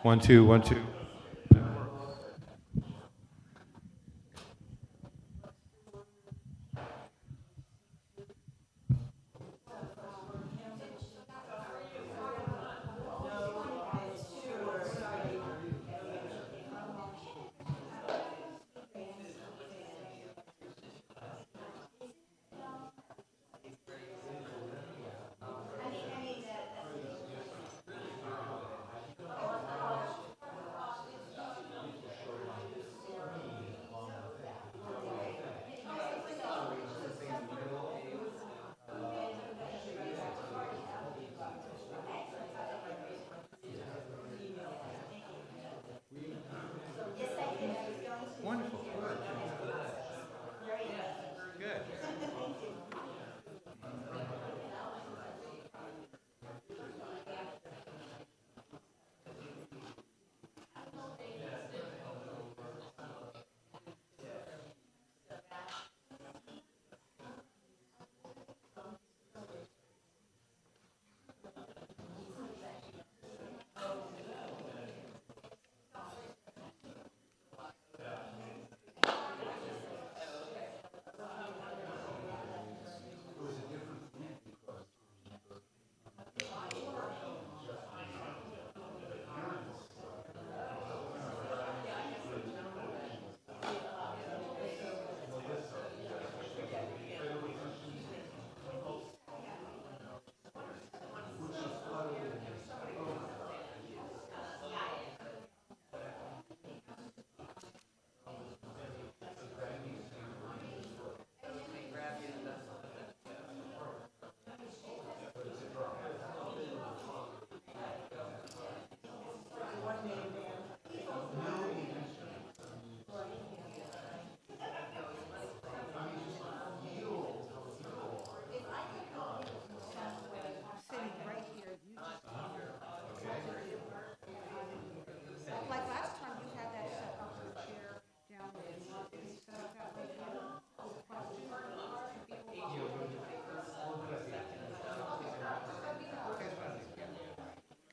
1, 2, 1, 2. Wonderful. Good.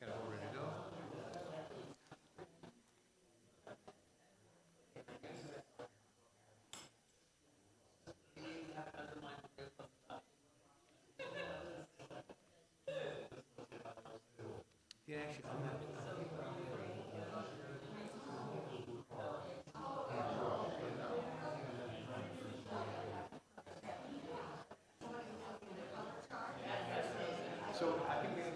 Got it all ready to go. Yeah, actually, I'm not. So I think we have.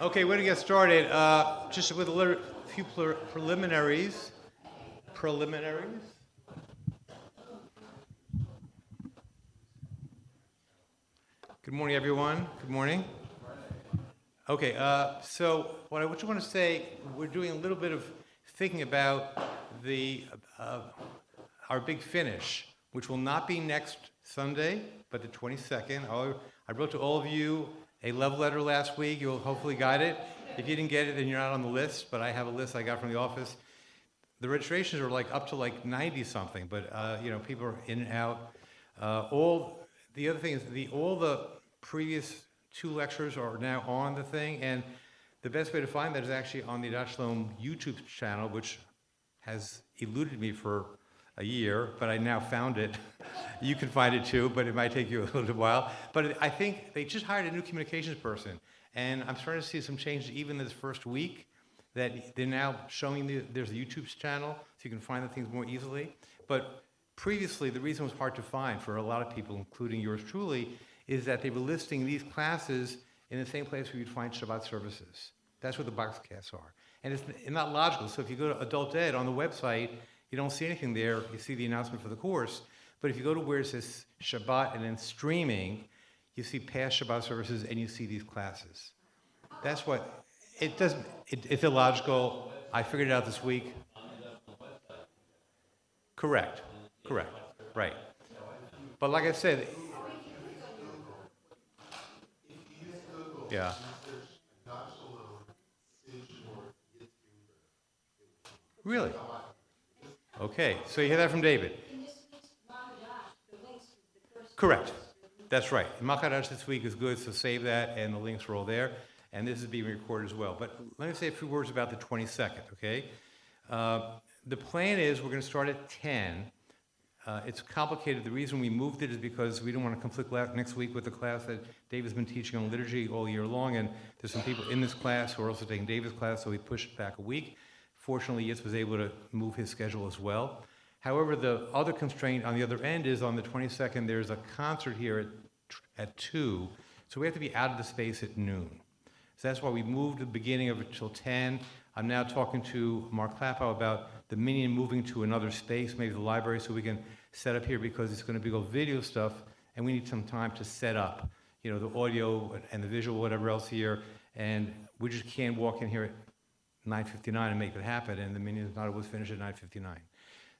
Okay, we're going to get started. Just with a few preliminaries. Good morning, everyone. Good morning. Okay, so what I just want to say, we're doing a little bit of thinking about our big finish, which will not be next Sunday, but the 22nd. I wrote to all of you a love letter last week. You'll hopefully got it. If you didn't get it, then you're not on the list, but I have a list I got from the office. The registrations are up to 90 something, but people are in and out. The other thing is all the previous 2 lectures are now on the thing, and the best way to find that is actually on the Dach Shalom YouTube channel, which has eluded me for a year, but I now found it. You can find it too, but it might take you a little while. But I think they just hired a new communications person, and I'm starting to see some changes even this first week, that they're now showing there's a YouTube channel, so you can find the things more easily. But previously, the reason it was hard to find for a lot of people, including yours truly, is that they were listing these classes in the same place where you'd find Shabbat services. That's where the boxcasts are. And it's not logical. So if you go to Adult Ed on the website, you don't see anything there. You see the announcement for the course. But if you go to where it says Shabbat and then streaming, you see past Shabbat services and you see these classes. That's what, it's illogical. I figured it out this week. Correct, right. But like I said, yeah. Really? Okay, so you hear that from David. Correct. That's right. Machadash this week is good, so save that, and the links are all there. And this is being recorded as well. But let me say a few words about the 22nd, okay? The plan is we're going to start at 10. It's complicated. The reason we moved it is because we don't want to conflict next week with the class that David's been teaching on liturgy all year long, and there's some people in this class who are also taking David's class, so we pushed it back a week. Fortunately, Yitz was able to move his schedule as well. However, the other constraint on the other end is on the 22nd, there's a concert here at 2, so we have to be out of the space at noon. So that's why we moved the beginning of it till 10. I'm now talking to Mark Klapow about the Minyan moving to another space, maybe the library, so we can set up here because it's going to be all video stuff, and we need some time to set up, the audio and the visual, whatever else here, and we just can't walk in here at 9:59 and make it happen, and the Minyan is not always finished at 9:59.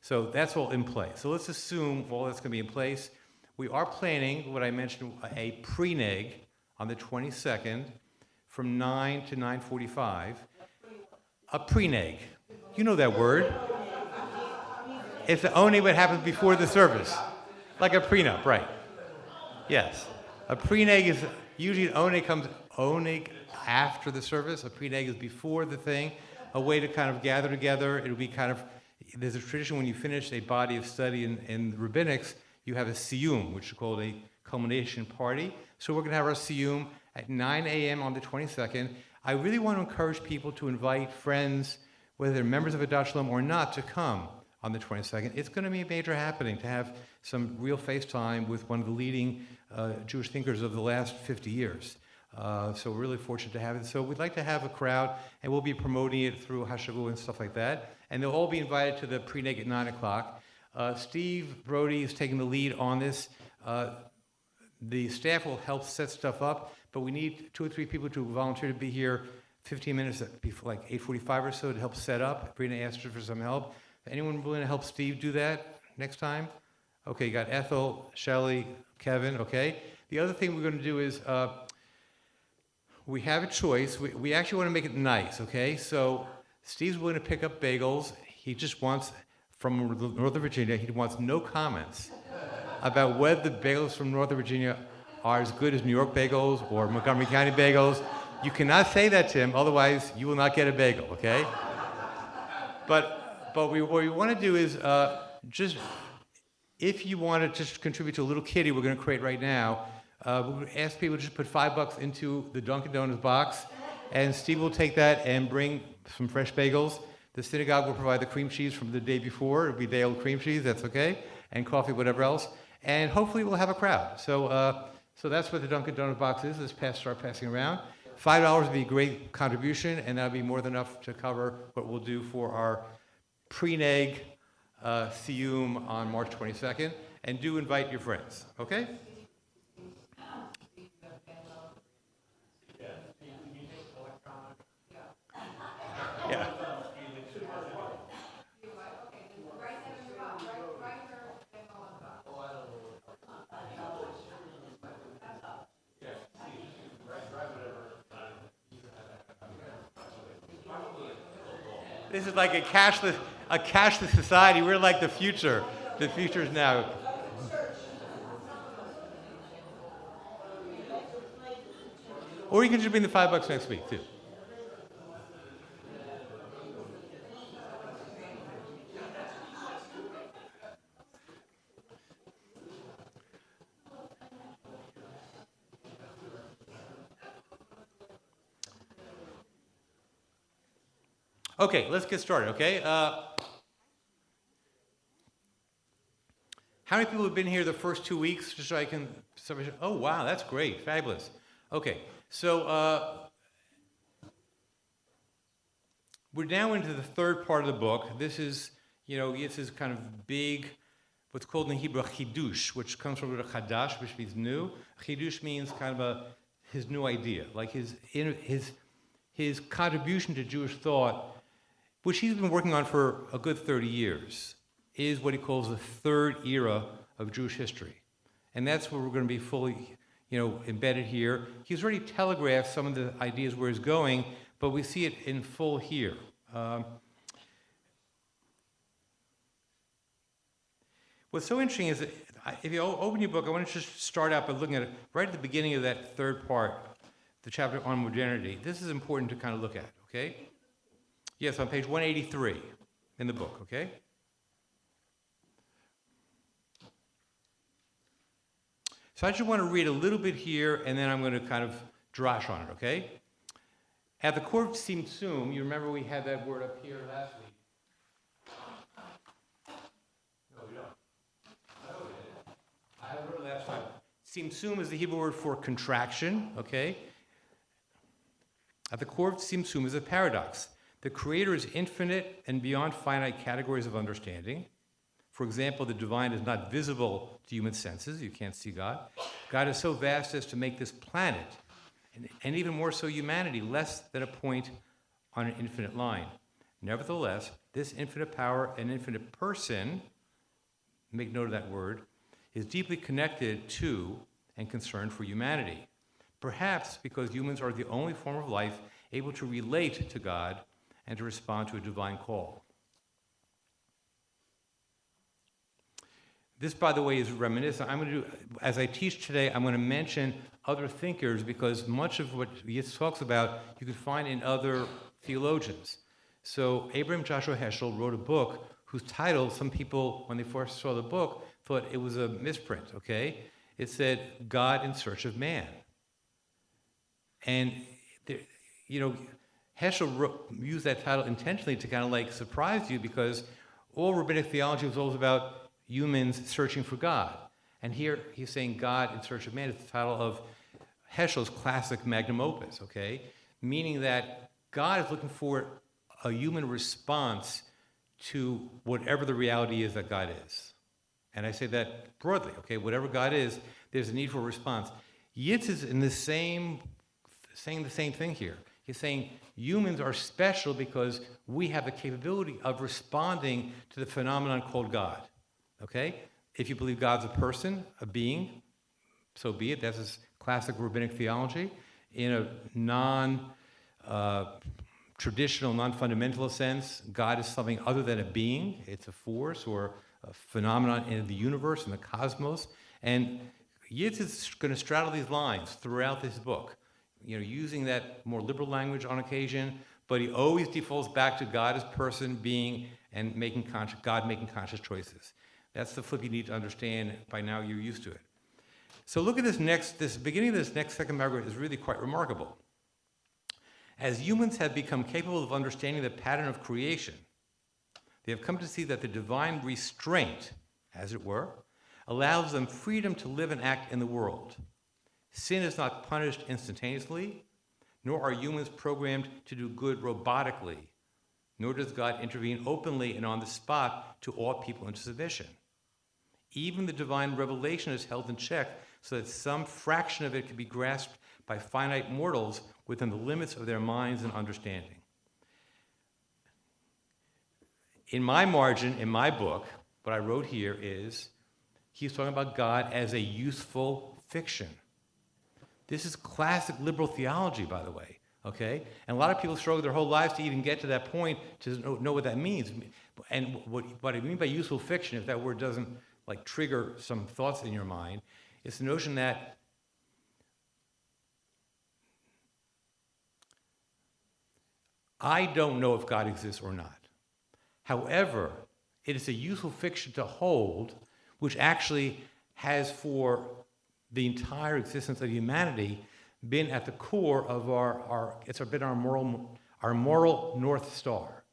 So that's all in place. So let's assume all that's going to be in place. We are planning, what I mentioned, a pre-neg on the 22nd from 9 to 9:45. A pre-neg. You know that word. It's only what happens before the service. Like a prenup, right. Yes. A pre-neg is, usually an oneg comes after the service. A pre-neg is before the thing, a way to kind of gather together. It'll be kind of, there's a tradition when you finish a body of study in rabbinics, you have a siyum, which is called a culmination party. So we're going to have our siyum at 9 a.m. on the 22nd. I really want to encourage people to invite friends, whether they're members of a Dach Shalom or not, to come on the 22nd. It's going to be a major happening to have some real face time with one of the leading Jewish thinkers of the last 50 years. So we're really fortunate to have it. So we'd like to have a crowd, and we'll be promoting it through Hashavu and stuff like that. And they'll all be invited to the pre-neg at 9 o'clock. Steve Brody is taking the lead on this. The staff will help set stuff up, but we need 2 or 3 people to volunteer to be here 15 minutes before, 8:45 or so, to help set up. Brina asked for some help. Anyone willing to help Steve do that next time? Okay, you got Ethel, Shelley, Kevin, okay. The other thing we're going to do is we have a choice. We actually want to make it nice, okay? So Steve's willing to pick up bagels. He just wants, from Northern Virginia, he wants no comments about whether the bagels from Northern Virginia are as good as New York bagels or Montgomery County bagels. You cannot say that to him, otherwise you will not get a bagel, okay? But what we want to do is just, if you want to just contribute to a little kitty we're going to create right now, we're going to ask people to just put $5 into the Dunkin' Donuts box, and Steve will take that and bring some fresh bagels. The synagogue will provide the cream cheese from the day before. It'll be day old cream cheese, that's okay, and coffee, whatever else. And hopefully we'll have a crowd. So that's what the Dunkin' Donuts box is. Let's start passing around. $5 would be a great contribution, and that would be more than enough to cover what we'll do for our pre-neg siyum on March 22nd. And do invite your friends, okay? Yeah. This is like a cashless society. We're like the future. The future is now. Or you can just bring the $5 next week too. Okay, let's get started, okay? How many people have been here the first 2 weeks, just so I can... Oh, wow, that's great, fabulous. Okay, so we're now into the third part of the book. This is, Yitz's kind of big, what's called in Hebrew, chidush, which comes from the chadash, which means new. Chidush means kind of his new idea, like his contribution to Jewish thought, which he's been working on for a good 30 years, is what he calls the third era of Jewish history. And that's where we're going to be fully, embedded here. He's already telegraphed some of the ideas where he's going, but we see it in full here. What's so interesting is that if you open your book, I want to just start out by looking at it right at the beginning of that third part, the chapter on modernity. This is important to kind of look at, okay? Yes, on page 183 in the book, okay? So I just want to read a little bit here, and then I'm going to kind of drash on it, okay? At the core of Tzimtzum, you remember we had that word up here last week. No, we don't. Oh, we did. I wrote it last time. Tzimtzum is the Hebrew word for contraction, okay? At the core of Tzimtzum is a paradox. The Creator is infinite and beyond finite categories of understanding. For example, the divine is not visible to human senses. You can't see God. God is so vast as to make this planet, and even more so humanity, less than a point on an infinite line. Nevertheless, this infinite power and infinite person, make note of that word, is deeply connected to and concerned for humanity. Perhaps because humans are the only form of life able to relate to God and to respond to a divine call. This, by the way, is reminiscent. I'm going to do, as I teach today, I'm going to mention other thinkers because much of what Yitz talks about you can find in other theologians. So Abraham Joshua Heschel wrote a book whose title, some people, when they first saw the book, thought it was a misprint, okay? It said, God in Search of Man. And, Heschel used that title intentionally to kind of like surprise you because all rabbinic theology was always about humans searching for God. And here he's saying God in Search of Man is the title of Heschel's classic magnum opus, okay? Meaning that God is looking for a human response to whatever the reality is that God is. And I say that broadly, okay? Whatever God is, there's a need for a response. Yitz is in saying the same thing here. He's saying humans are special because we have the capability of responding to the phenomenon called God. Okay? If you believe God's a person, a being, so be it. That's his classic rabbinic theology. In a non-traditional, non-fundamentalist sense, God is something other than a being. It's a force or a phenomenon in the universe, in the cosmos. And Yitz is going to straddle these lines throughout this book, using that more liberal language on occasion, but he always defaults back to God as person, being, and God making conscious choices. That's the flip you need to understand. By now, you're used to it. So look at this beginning of this next second paragraph is really quite remarkable. As humans have become capable of understanding the pattern of creation, they have come to see that the divine restraint, as it were, allows them freedom to live and act in the world. Sin is not punished instantaneously, nor are humans programmed to do good robotically, nor does God intervene openly and on the spot to awe people into submission. Even the divine revelation is held in check so that some fraction of it can be grasped by finite mortals within the limits of their minds and understanding. In my margin, in my book, what I wrote here is, he's talking about God as a useful fiction. This is classic liberal theology, by the way, okay? And a lot of people struggle their whole lives to even get to that point to know what that means. And what I mean by useful fiction, if that word doesn't like trigger some thoughts in your mind, it's the notion that I don't know if God exists or not. However, it is a useful fiction to hold, which actually has for the entire existence of humanity been at the core of it's been our moral North Star,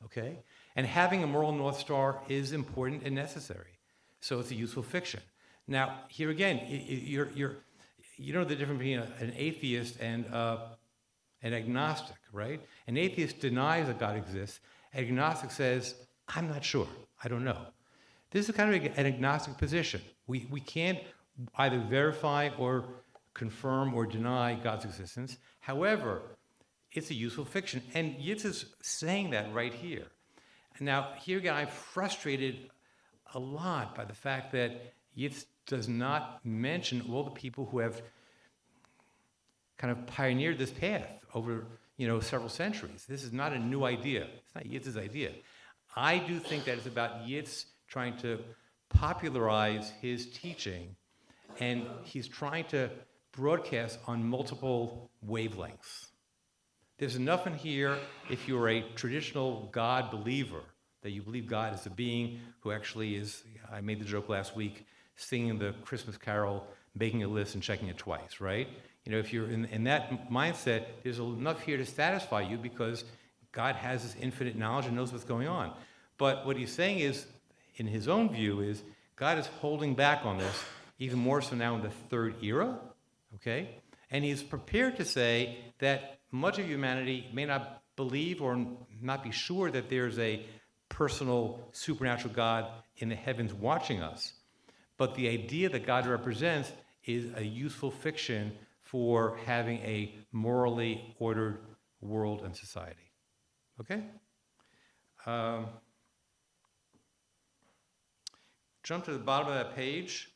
okay? And having a moral North Star is important and necessary. So it's a useful fiction. Now, here again, you know the difference between an atheist and an agnostic, right? An atheist denies that God exists. An agnostic says, I'm not sure, I don't know. This is kind of an agnostic position. We can't either verify or confirm or deny God's existence. However, it's a useful fiction. And Yitz is saying that right here. Now, here again, I'm frustrated a lot by the fact that Yitz does not mention all the people who have kind of pioneered this path over, several centuries. This is not a new idea. It's not Yitz's idea. I do think that it's about Yitz trying to popularize his teaching, and he's trying to broadcast on multiple wavelengths. There's enough in here if you're a traditional God believer, that you believe God is a being who actually is, I made the joke last week, singing the Christmas carol, making a list and checking it twice, right? If you're in that mindset, there's enough here to satisfy you because God has this infinite knowledge and knows what's going on. But what he's saying is, in his own view, is God is holding back on this, even more so now in the third era, okay? And he's prepared to say that much of humanity may not believe or not be sure that there's a personal supernatural God in the heavens watching us. But the idea that God represents is a useful fiction for having a morally ordered world and society. Okay? Jump to the bottom of that page.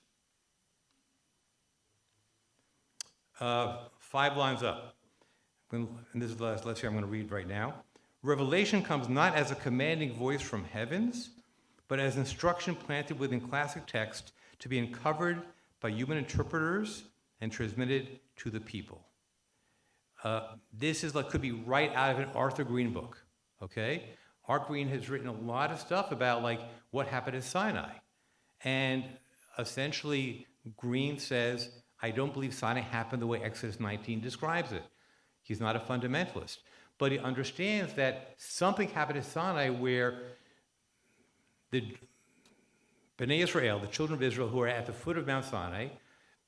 5 lines up. And this is the last lecture I'm going to read right now. Revelation comes not as a commanding voice from heavens, but as instruction planted within classic text to be uncovered by human interpreters and transmitted to the people. This is could be right out of an Arthur Green book, okay? Art Green has written a lot of stuff about what happened at Sinai. And essentially, Green says, I don't believe Sinai happened the way Exodus 19 describes it. He's not a fundamentalist. But he understands that something happened at Sinai where the Bnei Israel, the children of Israel who are at the foot of Mount Sinai,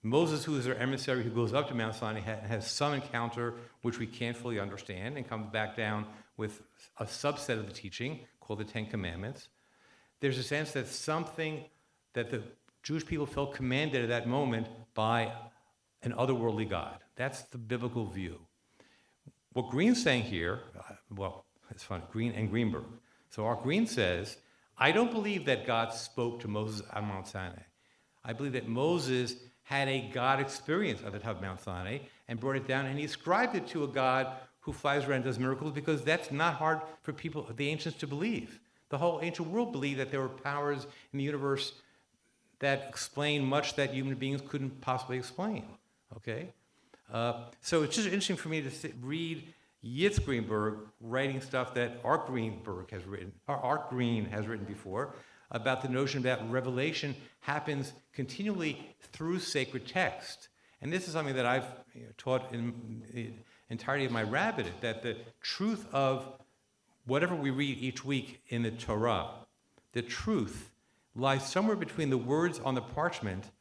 Moses, who is their emissary who goes up to Mount Sinai, has some encounter which we can't fully understand and comes back down with a subset of the teaching called the Ten Commandments. There's a sense that something that the Jewish people felt commanded at that moment by an otherworldly God. That's the biblical view. What Green's saying here, it's funny, Green and Greenberg. So Art Green says, I don't believe that God spoke to Moses on Mount Sinai. I believe that Moses had a God experience at the top of Mount Sinai and brought it down, and he ascribed it to a God who flies around and does miracles because that's not hard for people, the ancients, to believe. The whole ancient world believed that there were powers in the universe that explain much that human beings couldn't possibly explain, okay? So it's just interesting for me to read Yitz Greenberg writing stuff that Art Green has written before about the notion that revelation happens continually through sacred text. And this is something that I've taught in the entirety of my rabbinate, that the truth of whatever we read each week in the Torah, the truth lies somewhere between the words on the parchment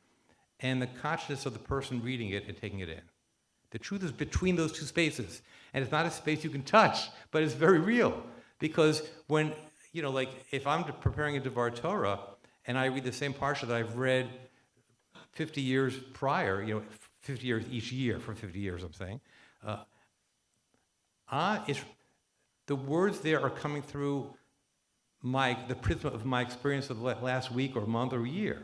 and the consciousness of the person reading it and taking it in. The truth is between those two spaces. And it's not a space you can touch, but it's very real. Because when, like if I'm preparing a Devar Torah and I read the same parsha that I've read 50 years prior, 50 years each year for 50 years, I'm saying, the words there are coming through the prism of my experience of the last week or month or year.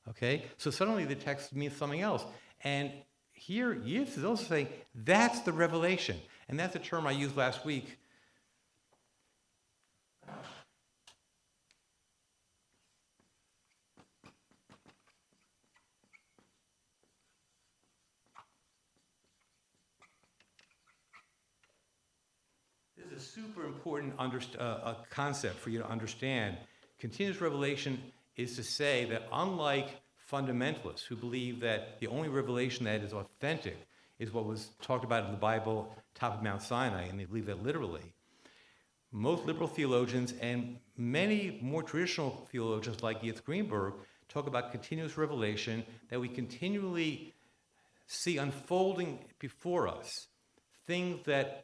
Okay? So suddenly the text means something else. And here, Yitz is also saying that's the revelation. And that's a term I used last week. This is a super important concept for you to understand. Continuous revelation is to say that unlike fundamentalists who believe that the only revelation that is authentic is what was talked about in the Bible, top of Mount Sinai, and they believe that literally. Most liberal theologians and many more traditional theologians like Yitz Greenberg talk about continuous revelation, that we continually see unfolding before us things that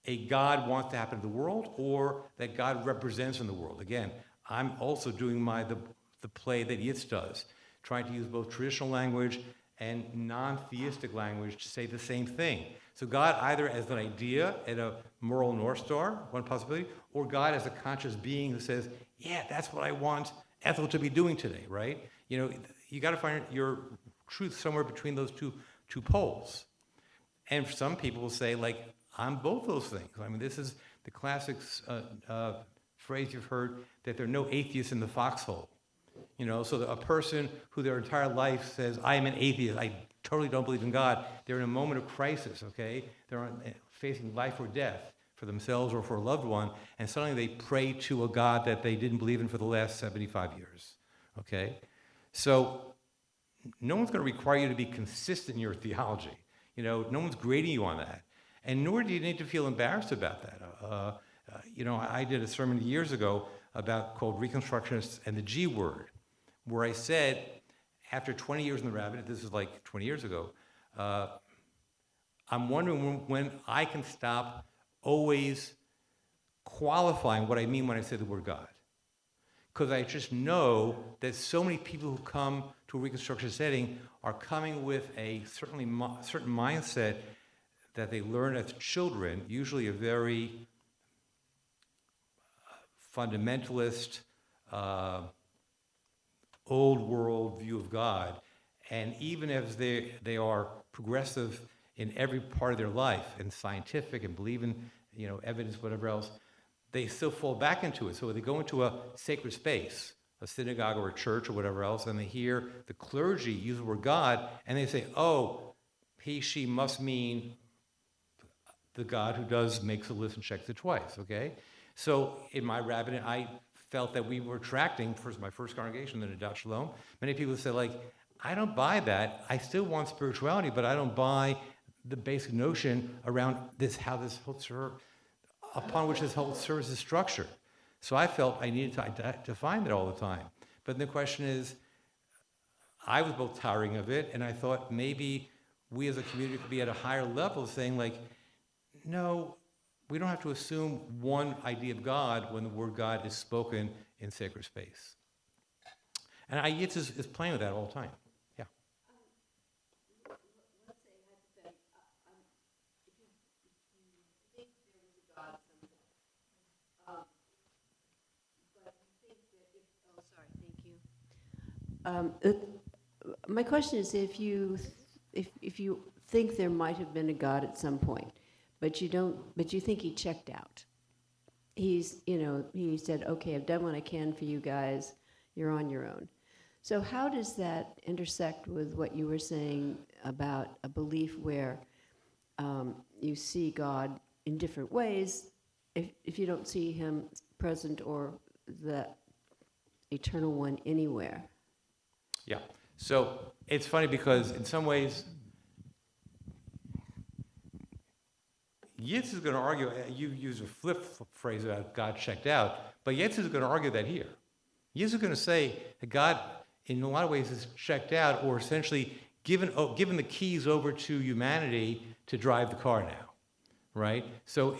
a God wants to happen in the world or that God represents in the world. Again, I'm also doing the play that Yitz does, trying to use both traditional language and non-theistic language to say the same thing. So God either as an idea and a moral North Star, one possibility, or God as a conscious being who says, yeah, that's what I want Ethel to be doing today, right? You got to find your truth somewhere between those two poles. And some people will say, I'm both those things. I mean, this is the classic phrase you've heard, that there are no atheists in the foxhole. So that a person who their entire life says, I am an atheist, I totally don't believe in God, they're in a moment of crisis, okay? They're facing life or death for themselves or for a loved one, and suddenly they pray to a God that they didn't believe in for the last 75 years, okay? So no one's going to require you to be consistent in your theology. No one's grading you on that. And nor do you need to feel embarrassed about that. I did a sermon years ago called Reconstructionists and the G word, where I said, after 20 years in the rabbinate, this is like 20 years ago, I'm wondering when I can stop always qualifying what I mean when I say the word God. Because I just know that so many people who come to a Reconstruction setting are coming with a certain mindset that they learn as children, usually a very fundamentalist, old world view of God. And even as they are progressive in every part of their life and scientific and believe in evidence, whatever else, they still fall back into it. So they go into a sacred space, a synagogue or a church or whatever else, and they hear the clergy use the word God, and they say, oh, he, she must mean the God who makes a list and checks it twice, okay? So in my rabbinate, I felt that we were attracting, my first congregation, then Adat Shalom, many people say, I don't buy that. I still want spirituality, but I don't buy the basic notion around upon which this whole service is structured. So I felt I needed to define it all the time. But the question is, I was both tiring of it, and I thought maybe we as a community could be at a higher level saying no, we don't have to assume one idea of God when the word God is spoken in sacred space. And Yitz is playing with that all the time. Yeah. Let's say hypothetically, if you think there was a God somewhere, but you think that thank you. My question is, if you think there might have been a God at some point, but you think he checked out. He said, okay, I've done what I can for you guys, you're on your own. So how does that intersect with what you were saying about a belief where you see God in different ways if you don't see him present or the eternal one anywhere? Yeah. So it's funny because in some ways, Yitz is going to argue, you use a flip phrase about God checked out, but Yitz is going to argue that here. Yitz is going to say that God, in a lot of ways, is checked out or essentially given the keys over to humanity to drive the car now, right? So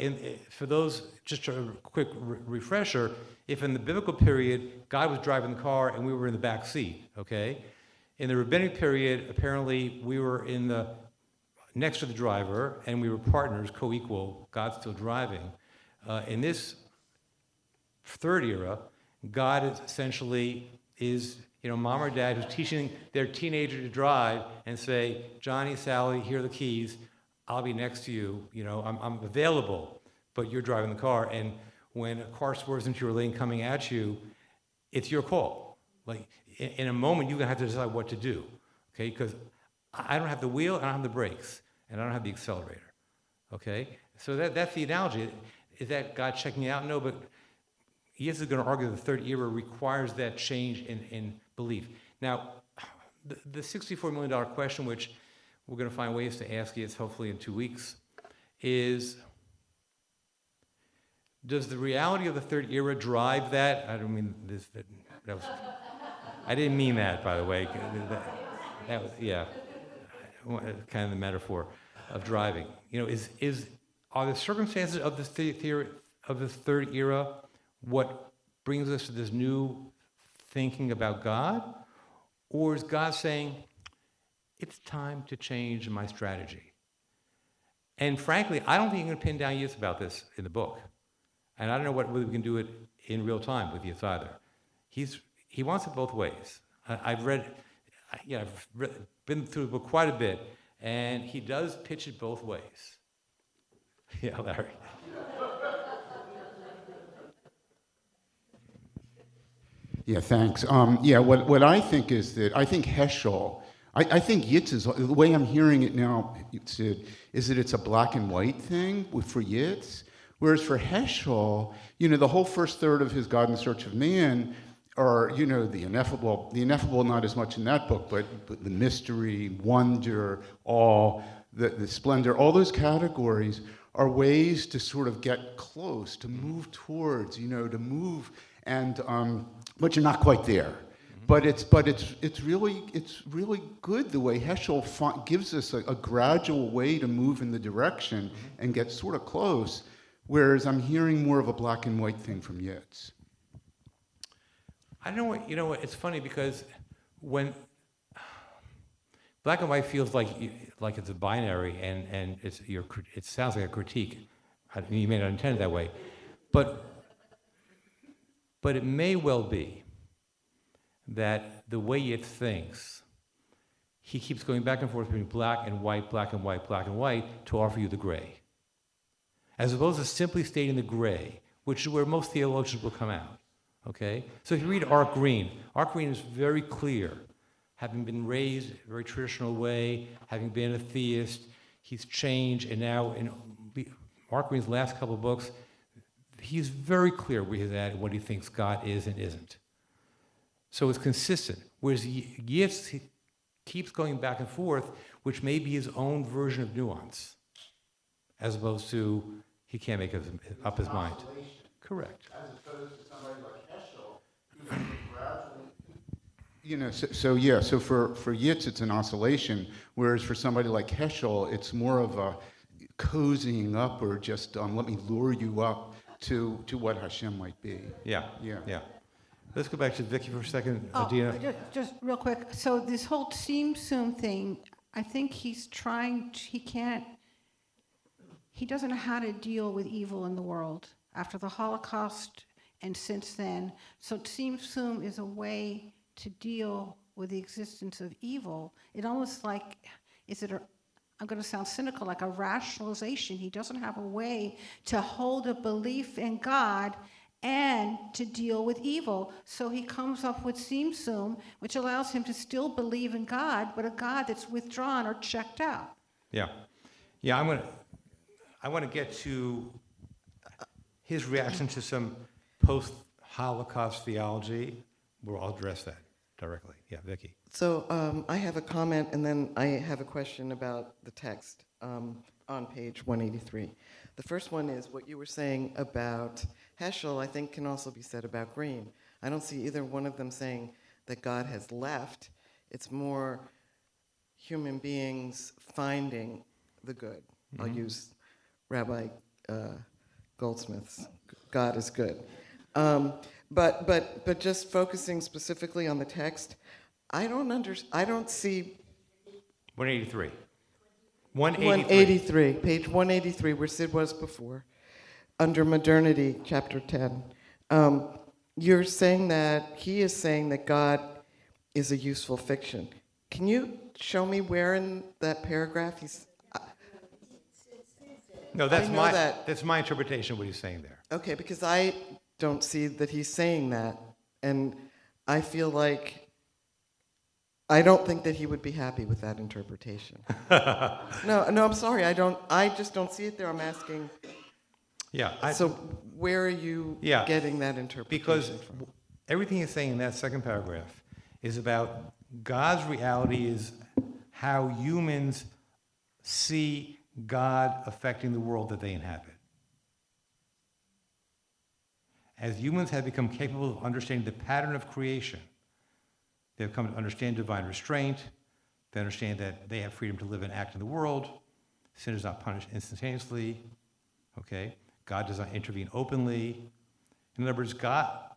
for those, just a quick refresher, if in the biblical period, God was driving the car and we were in the back seat, okay? In the rabbinic period, apparently we were next to the driver and we were partners, co-equal, God's still driving. In this third era, God is essentially mom or dad who's teaching their teenager to drive and say, Johnny, Sally, here are the keys. I'll be next to you. I'm available, but you're driving the car. And when a car swerves into your lane coming at you, it's your call. Like in a moment, you're gonna have to decide what to do, okay? Because I don't have the wheel, I don't have the brakes, and I don't have the accelerator, okay? So that's the analogy. Is that God checking out? No, but Yitz is going to argue the third era requires that change in belief. Now, the $64 million question, which we're going to find ways to ask Yitz hopefully in 2 weeks, is, does the reality of the third era drive that? I don't mean this. That was. I didn't mean that, by the way. That was, yeah, kind of the metaphor of driving. Are the circumstances of the theory of the third era what brings us to this new thinking about God? Or is God saying, it's time to change my strategy? And frankly, I don't think you can pin down Yitz about this in the book. And I don't know whether we can do it in real time with Yitz either. He wants it both ways. I've been through the book quite a bit, and he does pitch it both ways. Yeah, Larry. Yeah, thanks. What I think is that I think Heschel, I think Yitz the way I'm hearing it now, Sid, is that it's a black and white thing for Yitz, whereas for Heschel, the whole first third of his God in Search of Man are, the ineffable not as much in that book, but the mystery, wonder, awe, the splendor, all those categories are ways to sort of get close, to move towards, to move, and but you're not quite there. Mm-hmm. It's really good the way Heschel gives us a gradual way to move in the direction and get sort of close, whereas I'm hearing more of a black and white thing from Yitz. I don't know what, it's funny because when black and white feels like it's a binary and it sounds like a critique. You may not intend it that way, but it may well be that the way it thinks, he keeps going back and forth between black and white, black and white, black and white to offer you the gray. As opposed to simply stating the gray, which is where most theologians will come out, okay? So if you read Art Green is very clear. Having been raised a very traditional way, having been a theist, he's changed, and now in Art Green's last couple of books, he's very clear where he's at and what he thinks God is and isn't. So it's consistent. Whereas Yitz, he keeps going back and forth, which may be his own version of nuance, as opposed to he can't make up his mind. Correct. As opposed to somebody like Heschel, who's gradually, so for Yitz, it's an oscillation, whereas for somebody like Heschel, it's more of a cozying up or just let me lure you up to what Hashem might be. Yeah. Let's go back to Vicky for a second. Dina. Just real quick. So this whole Tzimtzum thing, I think he doesn't know how to deal with evil in the world after the Holocaust and since then. So Tzimtzum is a way to deal with the existence of evil. It almost like, I'm going to sound cynical, like a rationalization. He doesn't have a way to hold a belief in God and to deal with evil. So he comes up with Tzimtzum, which allows him to still believe in God, but a God that's withdrawn or checked out. Yeah. I want to get to his reaction to some post-Holocaust theology. I'll address that directly. Yeah, Vicky. So I have a comment, and then I have a question about the text on page 183. The first one is what you were saying about Heschel, I think can also be said about Green. I don't see either one of them saying that God has left. It's more human beings finding the good. I'll use Rabbi Goldsmith's God is good. But just focusing specifically on the text, I don't see 183. 183, page 183, where Sid was before, under modernity, chapter 10. You're saying that he is saying that God is a useful fiction. Can you show me where in that paragraph he's? No, that's I know my that. that's my interpretation of what he's saying there. Okay, because I don't see that he's saying that, and I feel like I don't think that he would be happy with that interpretation. No, I'm sorry. I just don't see it there. I'm asking. Yeah. So where are you Yeah, getting that interpretation Because from? everything he's saying in that second paragraph is about God's reality is how humans see God affecting the world that they inhabit. As humans have become capable of understanding the pattern of creation, they've come to understand divine restraint. They understand that they have freedom to live and act in the world. Sin is not punished instantaneously. Okay? God does not intervene openly. In other words,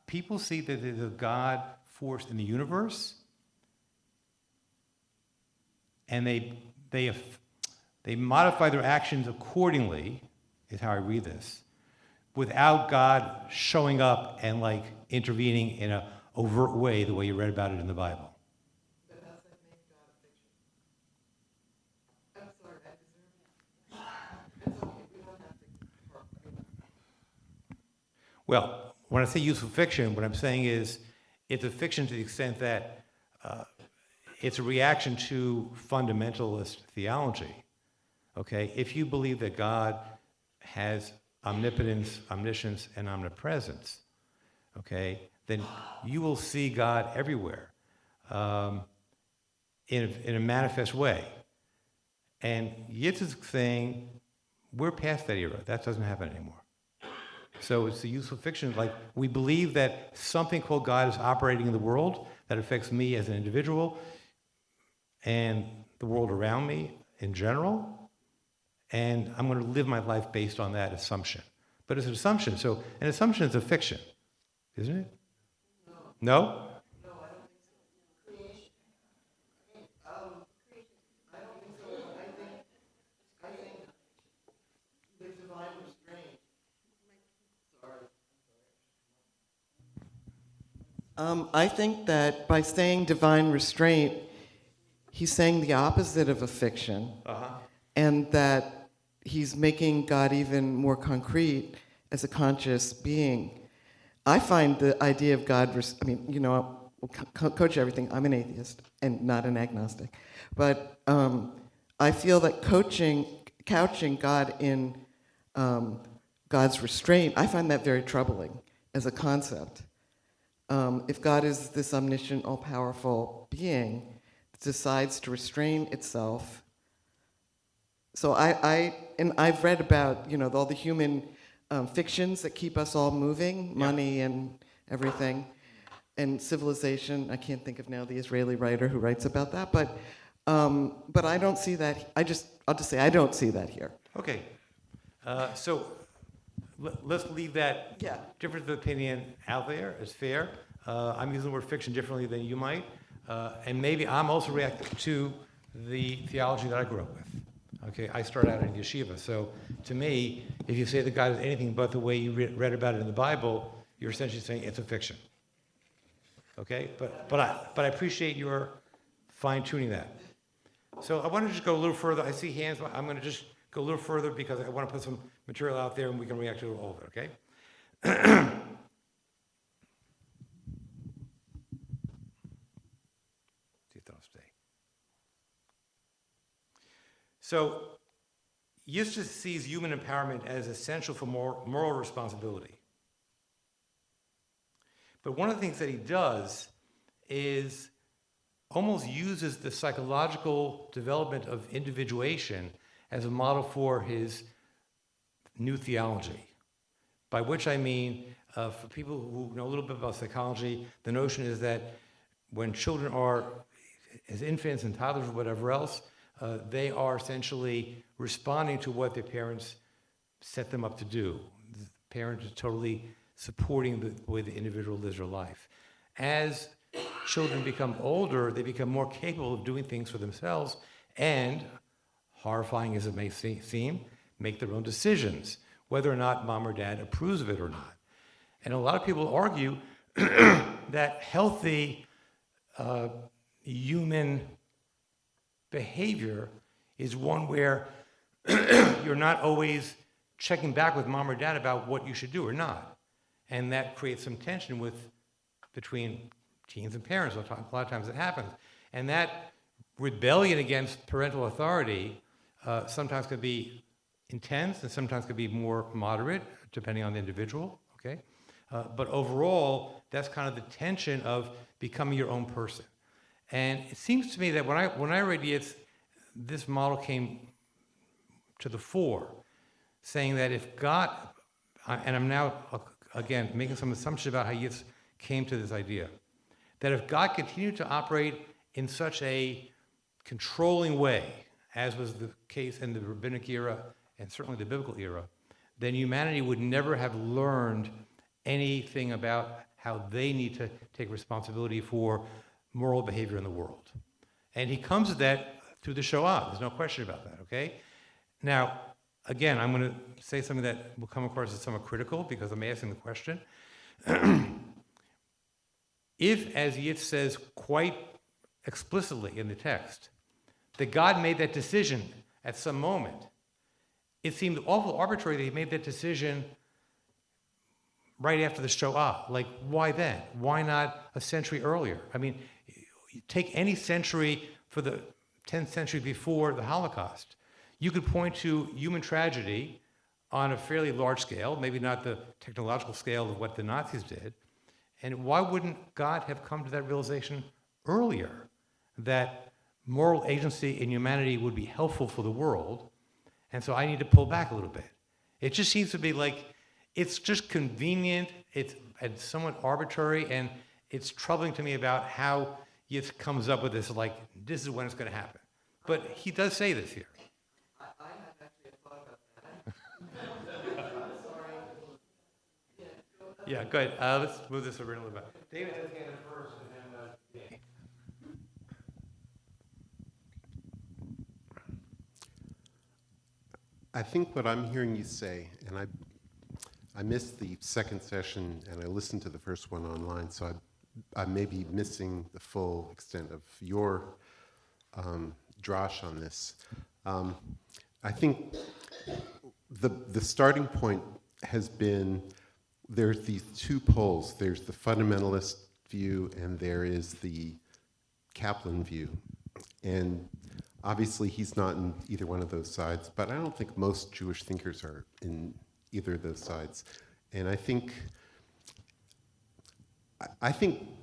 people see that there's a God force in the universe, and they modify their actions accordingly, is how I read this, without God showing up and like intervening in an overt way, the way you read about it in the Bible. But how's that make God a fiction? I'm sorry, I deserve it. It's okay, we don't have to. Well, when I say useful fiction, what I'm saying is it's a fiction to the extent that it's a reaction to fundamentalist theology. Okay? If you believe that God has omnipotence, omniscience, and omnipresence, okay, then you will see God everywhere in a manifest way. And Yitz is saying we're past that era. That doesn't happen anymore. So it's the useful fiction. Like, we believe that something called God is operating in the world that affects me as an individual and the world around me in general. And I'm going to live my life based on that assumption. But it's an assumption. So an assumption is a fiction, isn't it? No? I think that by saying divine restraint, he's saying the opposite of a fiction, and that he's making God even more concrete as a conscious being. I find the idea of God, coach everything. I'm an atheist and not an agnostic. But I feel that couching God in God's restraint, I find that very troubling as a concept. If God is this omniscient, all-powerful being that decides to restrain itself, so I've read about all the human fictions that keep us all moving, money and everything, and civilization. I can't think of now the Israeli writer who writes about that, but I don't see that. I'll just say I don't see that here. Okay. So let's leave that difference of opinion out there. It's fair. I'm using the word fiction differently than you might. And maybe I'm also reacting to the theology that I grew up with. Okay, I started out in yeshiva. So to me, if you say that God is anything but the way you read about it in the Bible, you're essentially saying it's a fiction. Okay, but I appreciate your fine-tuning that. So I want to just go a little further. I see hands. I'm going to just go a little further because I want to put some material out there and we can react to all of it, okay? See if that'll stay. So, Yitz sees human empowerment as essential for moral responsibility. But one of the things that he does is almost uses the psychological development of individuation as a model for his new theology. By which I mean, for people who know a little bit about psychology, the notion is that when children are as infants and toddlers or whatever else, they are essentially responding to what their parents set them up to do. The parents are totally supporting the way the individual lives their life. As children become older, they become more capable of doing things for themselves and, horrifying as it may seem, make their own decisions, whether or not mom or dad approves of it or not. And a lot of people argue that healthy human behavior is one where you're not always checking back with mom or dad about what you should do or not. And that creates some tension between teens and parents. A lot of times it happens. And that rebellion against parental authority sometimes can be intense and sometimes can be more moderate, depending on the individual, okay? But overall, that's kind of the tension of becoming your own person. And it seems to me that when I read Yitz, this model came to the fore, saying that if God, and I'm now, again, making some assumptions about how Yitz came to this idea, that if God continued to operate in such a controlling way, as was the case in the rabbinic era and certainly the biblical era, then humanity would never have learned anything about how they need to take responsibility for moral behavior in the world. And he comes to that through the Shoah. There's no question about that, okay? Now, again, I'm going to say something that will come across as somewhat critical because I'm asking the question. If, as Yitz says quite explicitly in the text, that God made that decision at some moment, it seemed awful arbitrary that he made that decision right after the Shoah. Like, why then? Why not a century earlier? I mean, take any century for the 10th century before the Holocaust. You could point to human tragedy on a fairly large scale, maybe not the technological scale of what the Nazis did. And why wouldn't God have come to that realization earlier, that moral agency in humanity would be helpful for the world, and so I need to pull back a little bit? It just seems to be like, it's just convenient, it's somewhat arbitrary, and it's troubling to me about how Yitz comes up with this, like, this is when it's going to happen. But he does say this here. I have actually thought about that. I'm sorry. Yeah, go ahead. Let's move this over a little bit. David has handed first, and then Danny. I think what I'm hearing you say, and I missed the second session and I listened to the first one online, so I may be missing the full extent of your drash on this. I think the starting point has been, there's these two poles. There's the fundamentalist view and there is the Kaplan view. And obviously he's not in either one of those sides, but I don't think most Jewish thinkers are in either of those sides. And I think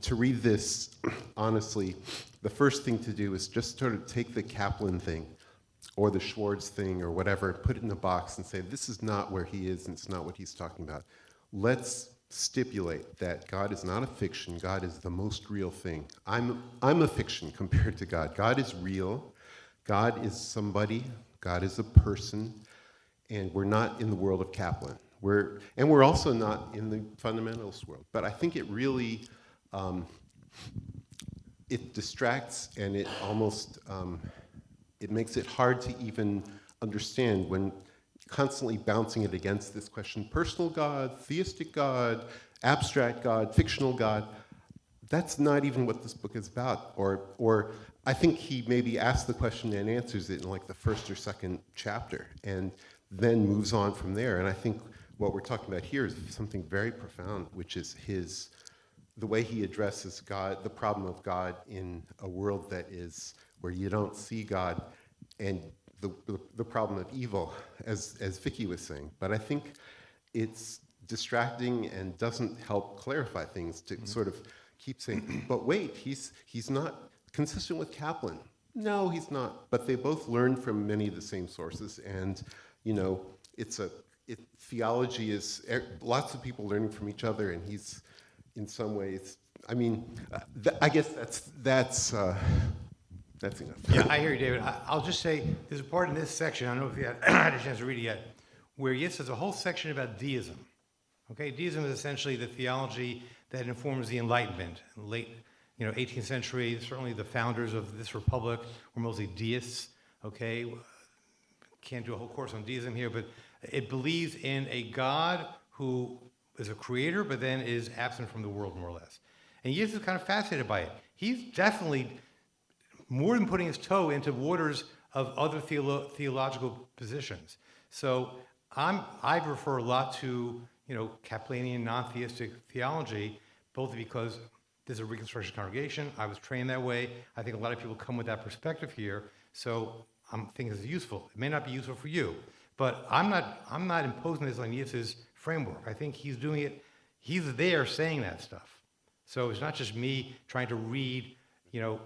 to read this honestly, the first thing to do is just sort of take the Kaplan thing or the Schwartz thing or whatever, put it in a box and say, this is not where he is and it's not what he's talking about. Let's stipulate that God is not a fiction. God is the most real thing. I'm a fiction compared to God. God is real. God is somebody. God is a person. And we're not in the world of Kaplan. We're also not in the fundamentalist world. But I think it really, it distracts and it almost, it makes it hard to even understand when constantly bouncing it against this question, personal God, theistic God, abstract God, fictional God. That's not even what this book is about. Or I think he maybe asks the question and answers it in like the first or second chapter and then moves on from there. And I think what we're talking about here is something very profound, which is the way he addresses God, the problem of God in a world that is where you don't see God, and the problem of evil, as Vicky was saying. But I think it's distracting and doesn't help clarify things to sort of keep saying, but wait, he's not consistent with Kaplan. No, he's not. But they both learn from many of the same sources, and theology is lots of people learning from each other, and he's in some ways. I mean, I guess that's That's enough. Yeah, I hear you, David. I'll just say, there's a part in this section, I don't know if you had a chance to read it yet, where Yitz has a whole section about deism. Okay, deism is essentially the theology that informs the Enlightenment. In the late 18th century, certainly the founders of this republic were mostly deists. Okay, can't do a whole course on deism here, but it believes in a God who is a creator, but then is absent from the world, more or less. And Yitz is kind of fascinated by it. He's definitely more than putting his toe into waters of other theological positions. So I refer a lot to Kaplanian non-theistic theology, both because this is a Reconstruction congregation. I was trained that way. I think a lot of people come with that perspective here. So I'm thinking it's useful. It may not be useful for you, but I'm not imposing this on Yitz's framework. I think he's doing it. He's there saying that stuff. So it's not just me trying to read,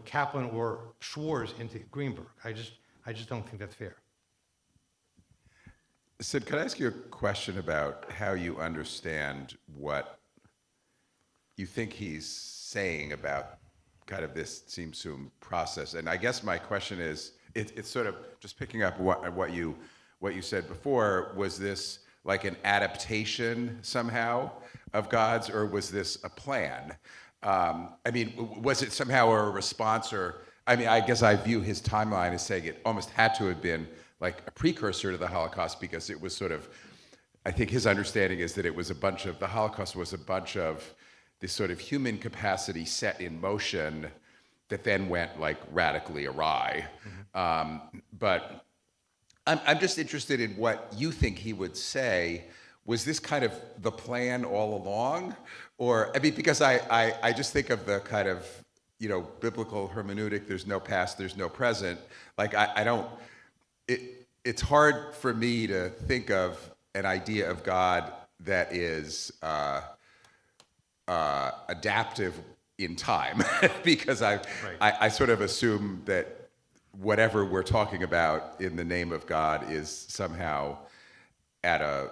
Kaplan or Schwartz into Greenberg. I just don't think that's fair. Sid, could I ask you a question about how you understand what you think he's saying about kind of this tzimtzum process? And I guess my question is, it's sort of just picking up what you said before. Was this like an adaptation somehow of God's, or was this a plan? Was it somehow a response, I guess I view his timeline as saying it almost had to have been like a precursor to the Holocaust, because it was sort of, I think his understanding is that the Holocaust was a bunch of this sort of human capacity set in motion that then went like radically awry. But I'm just interested in what you think he would say. Was this kind of the plan all along? Or, because I just think of the kind of, biblical hermeneutic, there's no past, there's no present. Like, it's hard for me to think of an idea of God that is adaptive in time, because I sort of assume that whatever we're talking about in the name of God is somehow at a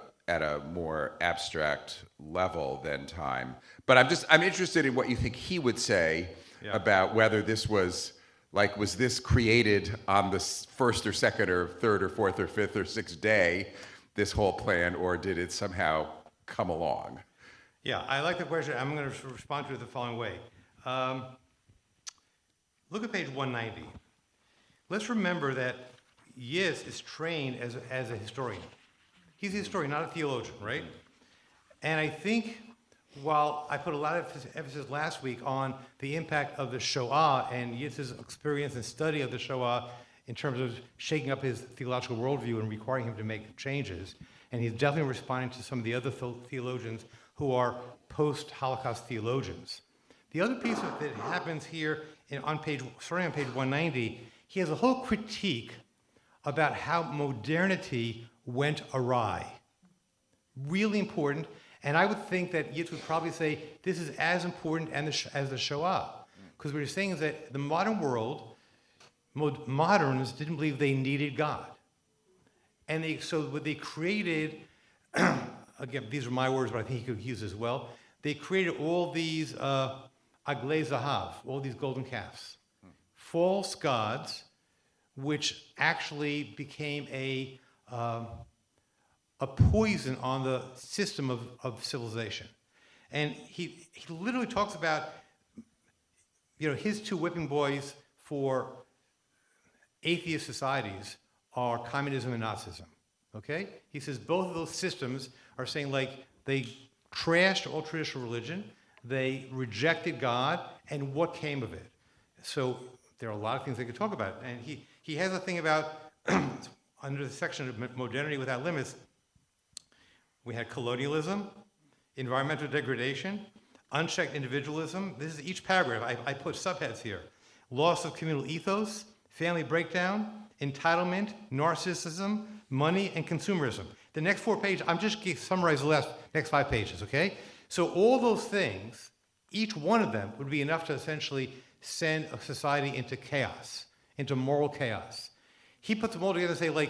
more abstract level than time. But I'm interested in what you think he would say about whether this was this created on the first or second or third or fourth or fifth or sixth day, this whole plan, or did it somehow come along? Yeah, I like the question. I'm going to respond to it the following way. Look at page 190. Let's remember that Yitz is trained as a historian. He's a historian, not a theologian, right? And I think while I put a lot of emphasis last week on the impact of the Shoah and Yitz's experience and study of the Shoah in terms of shaking up his theological worldview and requiring him to make changes, and he's definitely responding to some of the other theologians who are post-Holocaust theologians. The other piece that happens here starting on page 190, he has a whole critique about how modernity went awry. Really important. And I would think that Yitz would probably say this is as important as the Shoah. Because what he's saying is that the modern world, moderns didn't believe they needed God. And so what they created, again, these are my words, but I think he could use as well. They created all these aglei zahav, all these golden calves, false gods, which actually became a poison on the system of civilization. And he literally talks about, his two whipping boys for atheist societies are communism and Nazism, okay? He says both of those systems are saying, they trashed all traditional religion, they rejected God, and what came of it? So there are a lot of things they could talk about. And he has a thing about, under the section of modernity without limits, we had colonialism, environmental degradation, unchecked individualism. This is each paragraph. I put subheads here. Loss of communal ethos, family breakdown, entitlement, narcissism, money, and consumerism. The next 4 pages, I'm just going to summarize the next 5 pages, okay? So all those things, each one of them would be enough to essentially send a society into chaos, into moral chaos. He puts them all together and say,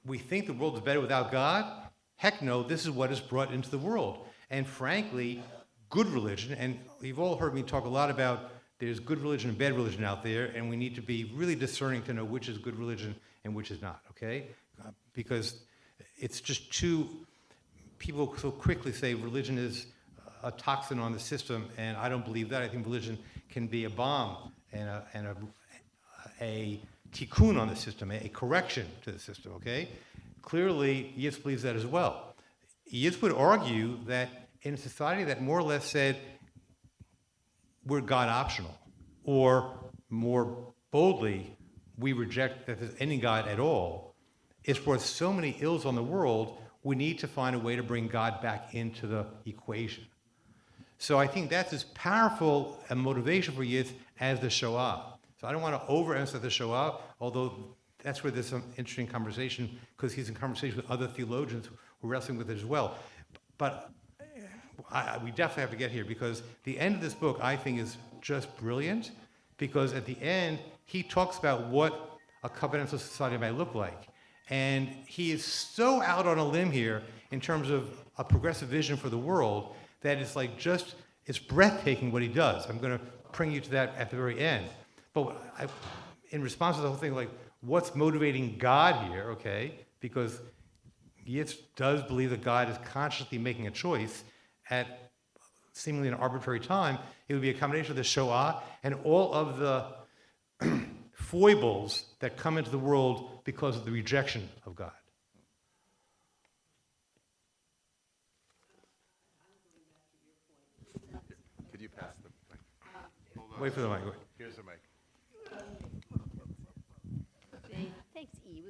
we think the world is better without God? Heck no, this is what is brought into the world. And frankly, good religion, and you've all heard me talk a lot about there's good religion and bad religion out there, and we need to be really discerning to know which is good religion and which is not, okay? Because it's just too, people so quickly say religion is a toxin on the system, and I don't believe that. I think religion can be a balm and a tikkun on the system, a correction to the system, okay? Clearly, Yitz believes that as well. Yitz would argue that in a society that more or less said we're God optional, or more boldly, we reject that there's any God at all, it's brought so many ills on the world, we need to find a way to bring God back into the equation. So I think that's as powerful a motivation for Yitz as the Shoah. So I don't want to overemphasize the Shoah, although that's where there's some interesting conversation, because he's in conversation with other theologians who are wrestling with it as well. But we definitely have to get here, because the end of this book, I think, is just brilliant, because at the end, he talks about what a covenantal society might look like. And he is so out on a limb here in terms of a progressive vision for the world that it's like just, it's breathtaking what he does. I'm going to bring you to that at the very end. But in response to the whole thing, like, what's motivating God here, okay? Because Yitz does believe that God is consciously making a choice at seemingly an arbitrary time. It would be a combination of the Shoah and all of the foibles that come into the world because of the rejection of God. Could you pass the mic? Hold on. Wait for the mic. Here's the mic. Thanks, E.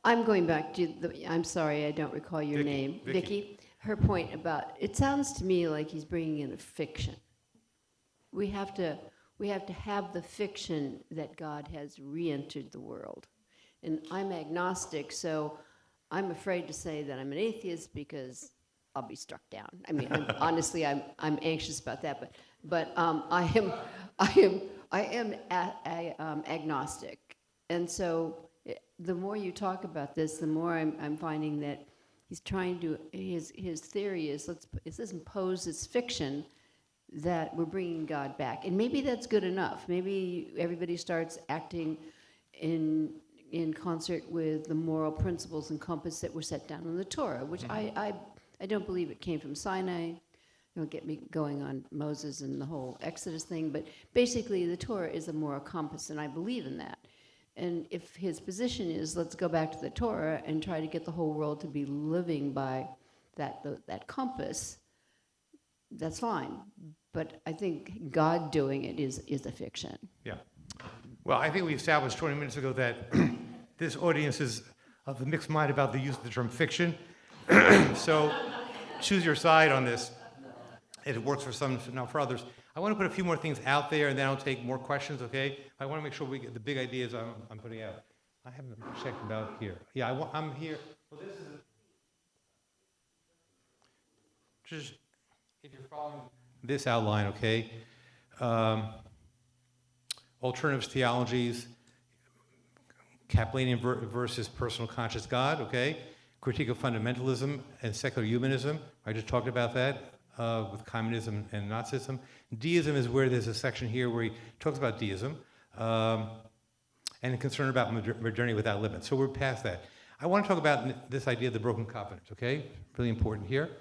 I'm going back to I'm sorry, I don't recall your Vicky. name. Vicky. Her point about, it sounds to me like he's bringing in a fiction. We have to have the fiction that God has re-entered the world. And I'm agnostic, so I'm afraid to say that I'm an atheist because I'll be struck down. I mean, honestly, I'm anxious about that, but I am agnostic, and so the more you talk about this, the more I'm finding that he's trying to, his theory is, let's impose this fiction that we're bringing God back. And maybe that's good enough. Maybe everybody starts acting in concert with the moral principles and compass that were set down in the Torah, which I don't believe it came from Sinai. Don't get me going on Moses and the whole Exodus thing, but basically the Torah is a moral compass, and I believe in that. And if his position is, let's go back to the Torah and try to get the whole world to be living by that compass, that's fine. But I think God doing it is a fiction. Yeah. Well, I think we established 20 minutes ago that this audience is of the mixed mind about the use of the term fiction. So choose your side on this. It works for some, not for others. I want to put a few more things out there, and then I'll take more questions, okay? I want to make sure we get the big ideas I'm putting out. I haven't checked about here. Yeah, I'm here. Well, this is just, if you're following this outline, okay? Alternatives theologies, Kaplanian versus personal conscious God, okay? Critique of fundamentalism and secular humanism. I just talked about that with communism and Nazism. Deism is where there's a section here where he talks about deism and concern about modernity without limits. So we're past that. I want to talk about this idea of the broken covenant, okay? Really important here.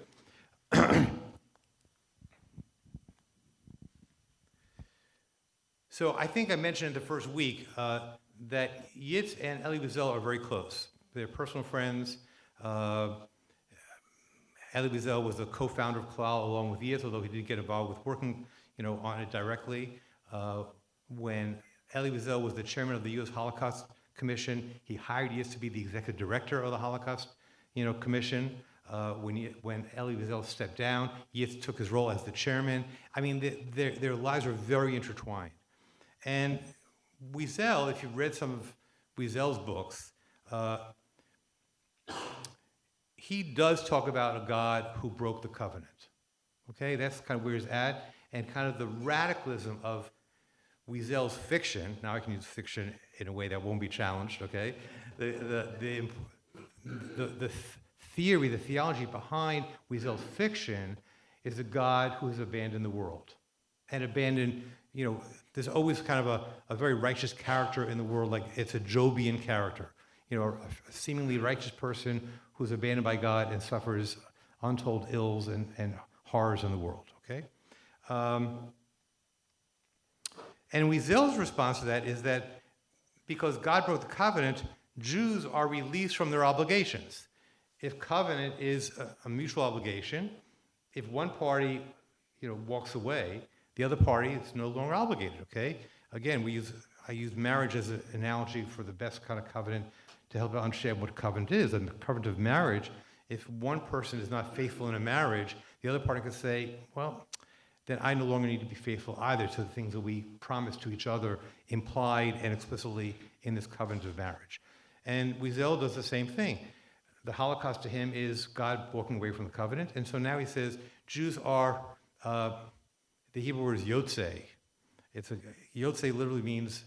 So I think I mentioned in the first week that Yitz and Elie Wiesel are very close. They're personal friends. Elie Wiesel was the co-founder of Klal along with Yitz, although he didn't get involved with working, on it directly. When Elie Wiesel was the chairman of the U.S. Holocaust Commission, he hired Yitz to be the executive director of the Holocaust, Commission. When Elie Wiesel stepped down, Yitz took his role as the chairman. I mean, their lives are very intertwined. And Wiesel, if you've read some of Wiesel's books, he does talk about a God who broke the covenant. Okay, that's kind of where he's at, and kind of the radicalism of Wiesel's fiction. Now I can use fiction in a way that won't be challenged. Okay, the theory, the theology behind Wiesel's fiction is a God who has abandoned the world, and abandon, there's always kind of a very righteous character in the world, like it's a Jobian character, a seemingly righteous person who's abandoned by God and suffers untold ills and horrors in the world, okay? And Wiesel's response to that is that because God broke the covenant, Jews are released from their obligations. If covenant is a mutual obligation, if one party, walks away, the other party is no longer obligated, okay? Again, I use marriage as an analogy for the best kind of covenant to help understand what covenant is. And the covenant of marriage, if one person is not faithful in a marriage, the other party could say, well, then I no longer need to be faithful either to the things that we promised to each other implied and explicitly in this covenant of marriage. And Wiesel does the same thing. The Holocaust to him is God walking away from the covenant. And so now he says Jews are, the Hebrew word is yotze. Yotze literally means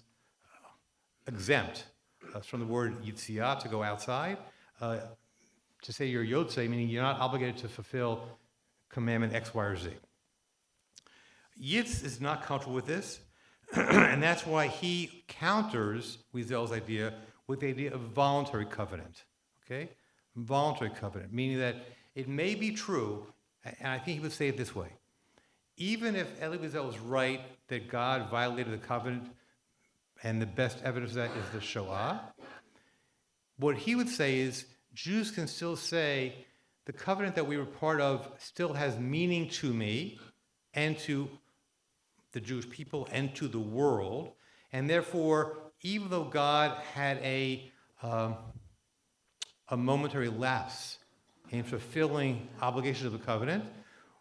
exempt. It's from the word yitzia, to go outside. To say you're yotze, meaning you're not obligated to fulfill commandment X, Y, or Z. Yitz is not comfortable with this, and that's why he counters Wiesel's idea with the idea of voluntary covenant, okay? Voluntary covenant, meaning that it may be true, and I think he would say it this way, even if Elie Wiesel is right that God violated the covenant, and the best evidence of that is the Shoah, what he would say is Jews can still say the covenant that we were part of still has meaning to me and to the Jewish people and to the world, and therefore, even though God had a momentary lapse in fulfilling obligations of the covenant,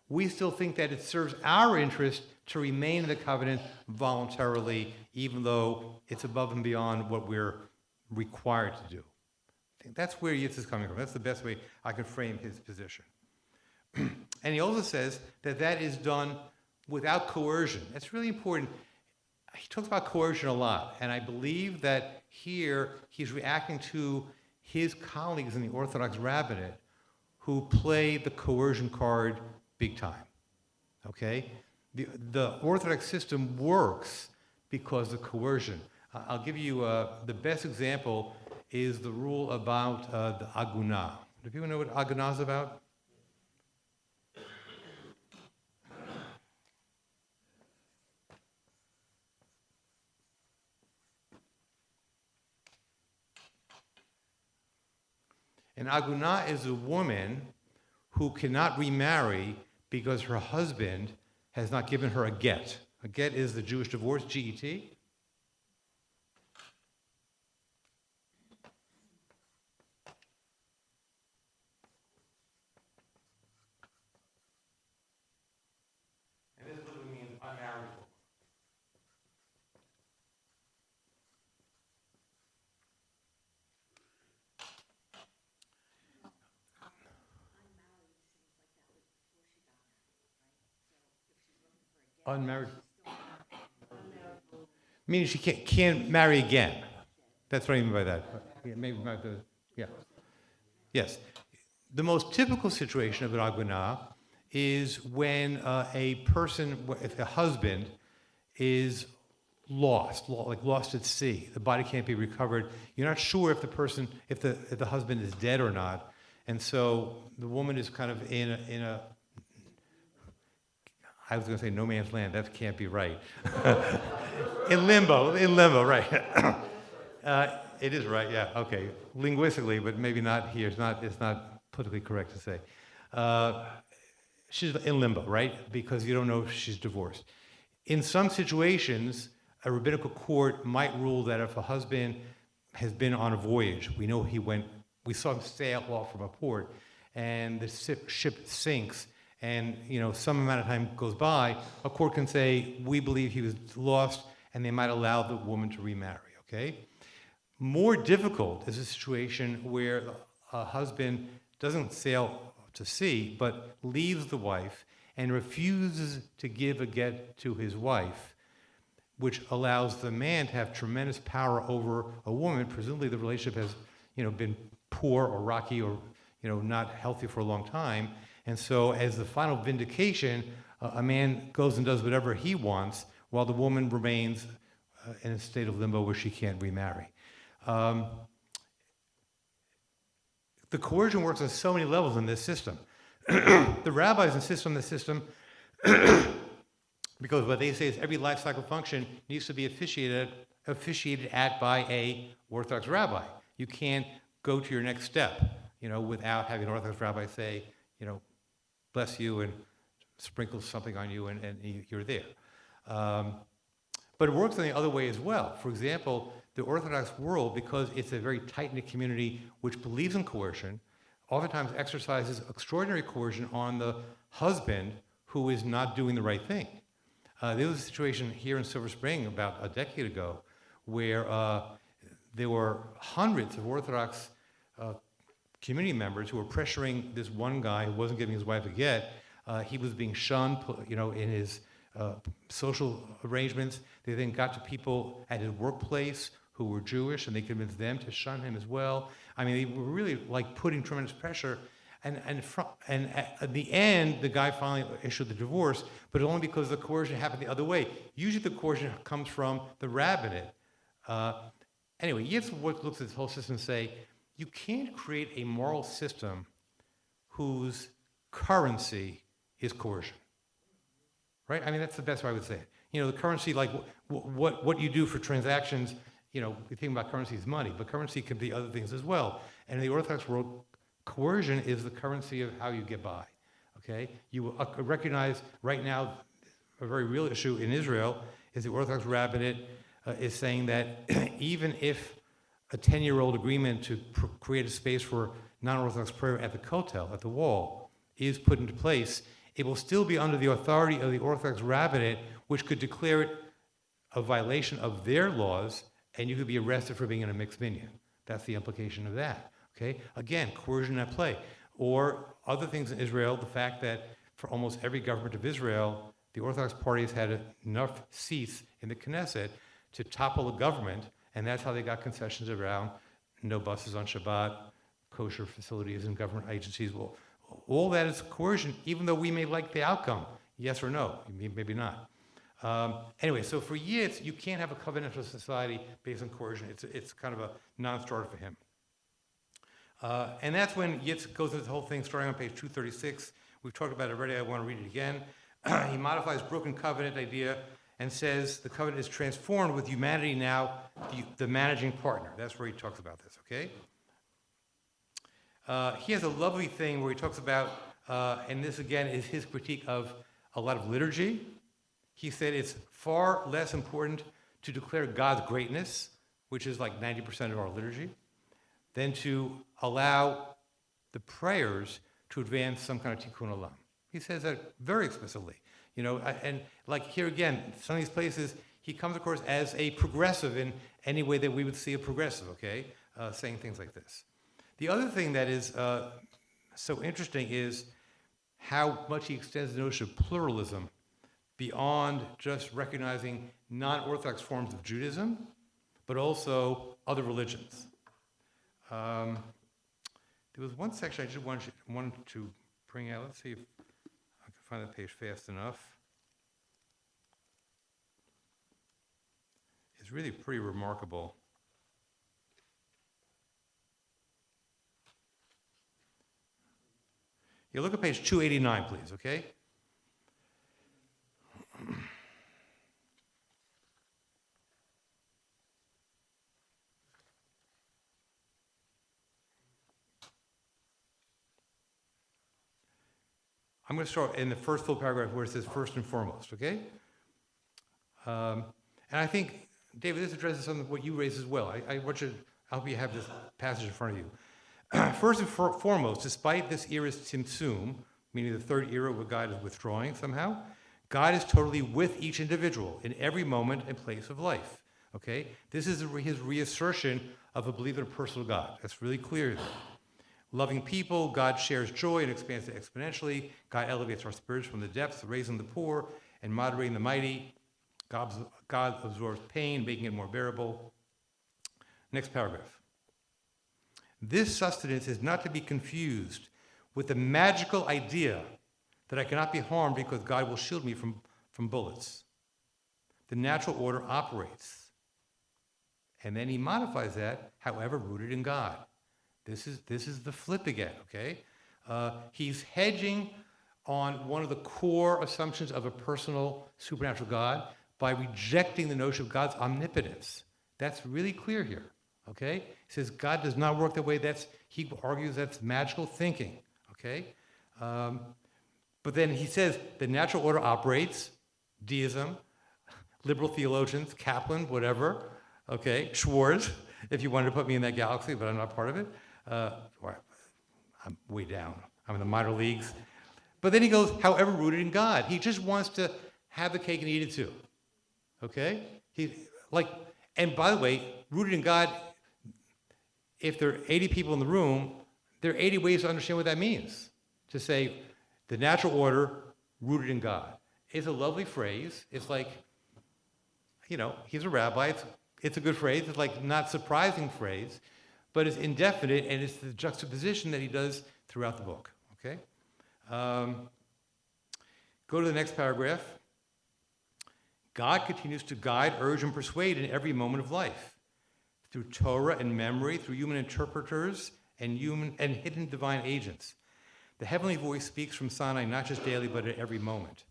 we still think that it serves our interest to remain in the covenant voluntarily, even though it's above and beyond what we're required to do. I think that's where Yitz is coming from. That's the best way I can frame his position. And he also says that that is done without coercion. That's really important. He talks about coercion a lot, and I believe that here he's reacting to his colleagues in the Orthodox rabbinate who play the coercion card big time, okay? The Orthodox system works because of coercion. I'll give you the best example is the rule about the agunah. Do people know what agunah is about? An agunah is a woman who cannot remarry because her husband has not given her a get. A get is the Jewish divorce, G-E-T. And this literally means unmarriageable. Unmarried. Meaning she can't marry again. That's what I mean by that. Maybe not the, yeah. Yes. The most typical situation of an agunah is when a person, if a husband is lost at sea. The body can't be recovered. You're not sure if the person, if the husband is dead or not. And so the woman is kind of in a I was going to say no man's land. That can't be right. in limbo, right. It is right, yeah, okay. Linguistically, but maybe not here. It's not politically correct to say. She's in limbo, right? Because you don't know if she's divorced. In some situations, a rabbinical court might rule that if a husband has been on a voyage, we saw him sail off from a port, and the ship sinks, and some amount of time goes by, a court can say, we believe he was lost, and they might allow the woman to remarry, okay? More difficult is a situation where a husband doesn't sail to sea, but leaves the wife and refuses to give a get to his wife, which allows the man to have tremendous power over a woman. Presumably the relationship has been poor or rocky or not healthy for a long time. And so as the final vindication a man goes and does whatever he wants while the woman remains in a state of limbo where she can't remarry. The coercion works on so many levels in this system. The rabbis insist on the system because what they say is every life cycle function needs to be officiated at by a Orthodox rabbi. You can't go to your next step, without having an Orthodox rabbi say, bless you and sprinkle something on you and you're there. But it works in the other way as well. For example, the Orthodox world, because it's a very tight-knit community which believes in coercion, oftentimes exercises extraordinary coercion on the husband who is not doing the right thing. There was a situation here in Silver Spring about a decade ago where there were hundreds of Orthodox community members who were pressuring this one guy who wasn't giving his wife a get. He was being shunned, in his social arrangements. They then got to people at his workplace who were Jewish, and they convinced them to shun him as well. I mean, they were really putting tremendous pressure. And at the end, the guy finally issued the divorce, but only because the coercion happened the other way. Usually the coercion comes from the rabbinate. Anyway, Yitz looks at this whole system and say, you can't create a moral system whose currency is coercion. Right? I mean, that's the best way I would say it. The currency, what you do for transactions, we think about currency as money, but currency can be other things as well. And in the Orthodox world, coercion is the currency of how you get by, okay? You recognize right now a very real issue in Israel is the Orthodox rabbinate is saying that even if a 10-year-old agreement to create a space for non-Orthodox prayer at the Kotel, at the wall, is put into place, it will still be under the authority of the Orthodox rabbinate, which could declare it a violation of their laws, and you could be arrested for being in a mixed minyan. That's the implication of that. Okay? Again, coercion at play. Or other things in Israel, the fact that for almost every government of Israel, the Orthodox parties had enough seats in the Knesset to topple a government, and that's how they got concessions around no buses on Shabbat, kosher facilities and government agencies. Well, all that is coercion, even though we may like the outcome. Yes or no? Maybe not. Anyway, so for Yitz, you can't have a covenantal society based on coercion. It's kind of a non-starter for him. And that's when Yitz goes into the whole thing, starting on page 236. We've talked about it already. I want to read it again. He modifies broken covenant idea and says the covenant is transformed with humanity now, the managing partner. That's where he talks about this, okay? He has a lovely thing where he talks about, and this again is his critique of a lot of liturgy. He said it's far less important to declare God's greatness, which is like 90% of our liturgy, than to allow the prayers to advance some kind of tikkun olam. He says that very explicitly. And like here again, some of these places, he comes, of course, as a progressive in any way that we would see a progressive, okay, saying things like this. The other thing that is so interesting is how much he extends the notion of pluralism beyond just recognizing non-Orthodox forms of Judaism, but also other religions. There was one section I just wanted to bring out. Let's see if I can find that page fast enough. It's really pretty remarkable. You look at page 289, please, okay? I'm going to start in the first full paragraph where it says first and foremost, okay? And I think, David, this addresses some of what you raised as well. I hope you have this passage in front of you. First and foremost, despite this era's tzimtzum, meaning the third era where God is withdrawing somehow, God is totally with each individual in every moment and place of life, okay? This is his reassertion of a belief in a personal God. That's really clear there. Loving people, God shares joy and expands it exponentially. God elevates our spirits from the depths, raising the poor and moderating the mighty. God absorbs pain, making it more bearable. Next paragraph. This sustenance is not to be confused with the magical idea that I cannot be harmed because God will shield me from bullets. The natural order operates. And then he modifies that, however, rooted in God. This is the flip again, okay? He's hedging on one of the core assumptions of a personal supernatural God by rejecting the notion of God's omnipotence. That's really clear here, okay? He says God does not work that way. He argues that's magical thinking, okay? But then he says the natural order operates, deism, liberal theologians, Kaplan, whatever, okay, Schwartz, if you wanted to put me in that galaxy, but I'm not part of it. I'm way down. I'm in the minor leagues. But then he goes, however rooted in God. He just wants to have the cake and eat it too. Okay? And by the way, rooted in God, if there are 80 people in the room, there are 80 ways to understand what that means. To say, the natural order, rooted in God. It's a lovely phrase. It's like, he's a rabbi. It's a good phrase. It's like not surprising phrase, but it's indefinite, and it's the juxtaposition that he does throughout the book. Okay? Go to the next paragraph. God continues to guide, urge, and persuade in every moment of life through Torah and memory, through human interpreters and hidden divine agents. The heavenly voice speaks from Sinai not just daily, but at every moment.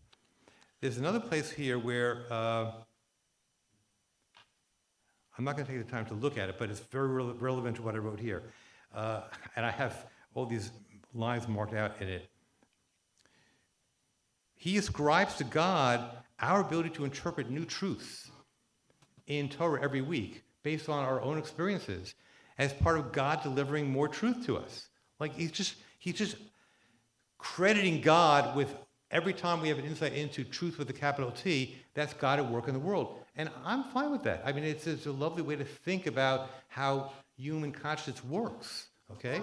There's another place here where I'm not going to take the time to look at it, but it's very relevant to what I wrote here. And I have all these lines marked out in it. He ascribes to God our ability to interpret new truths in Torah every week based on our own experiences as part of God delivering more truth to us. Like he's just crediting God with every time we have an insight into truth with a capital T, that's God at work in the world. And I'm fine with that. I mean, it's a lovely way to think about how human consciousness works, okay?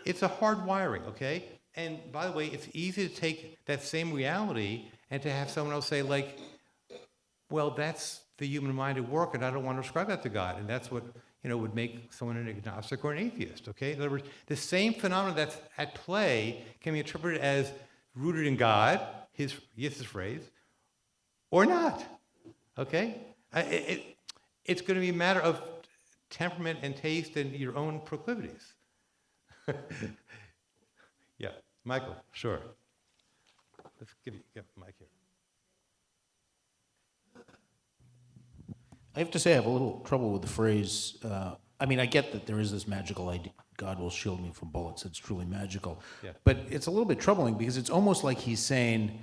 It's a hard wiring, okay? And by the way, it's easy to take that same reality and to have someone else say, like, well, that's the human mind at work, and I don't want to ascribe that to God. And that's what, would make someone an agnostic or an atheist, okay? In other words, the same phenomenon that's at play can be interpreted as rooted in God, Yitz's phrase, or not, okay? It's going to be a matter of temperament and taste and your own proclivities. Yeah, Michael, sure. Let's get Mike here. I have to say I have a little trouble with the phrase. I get that there is this magical idea, God will shield me from bullets. It's truly magical. Yeah. But it's a little bit troubling because it's almost like he's saying,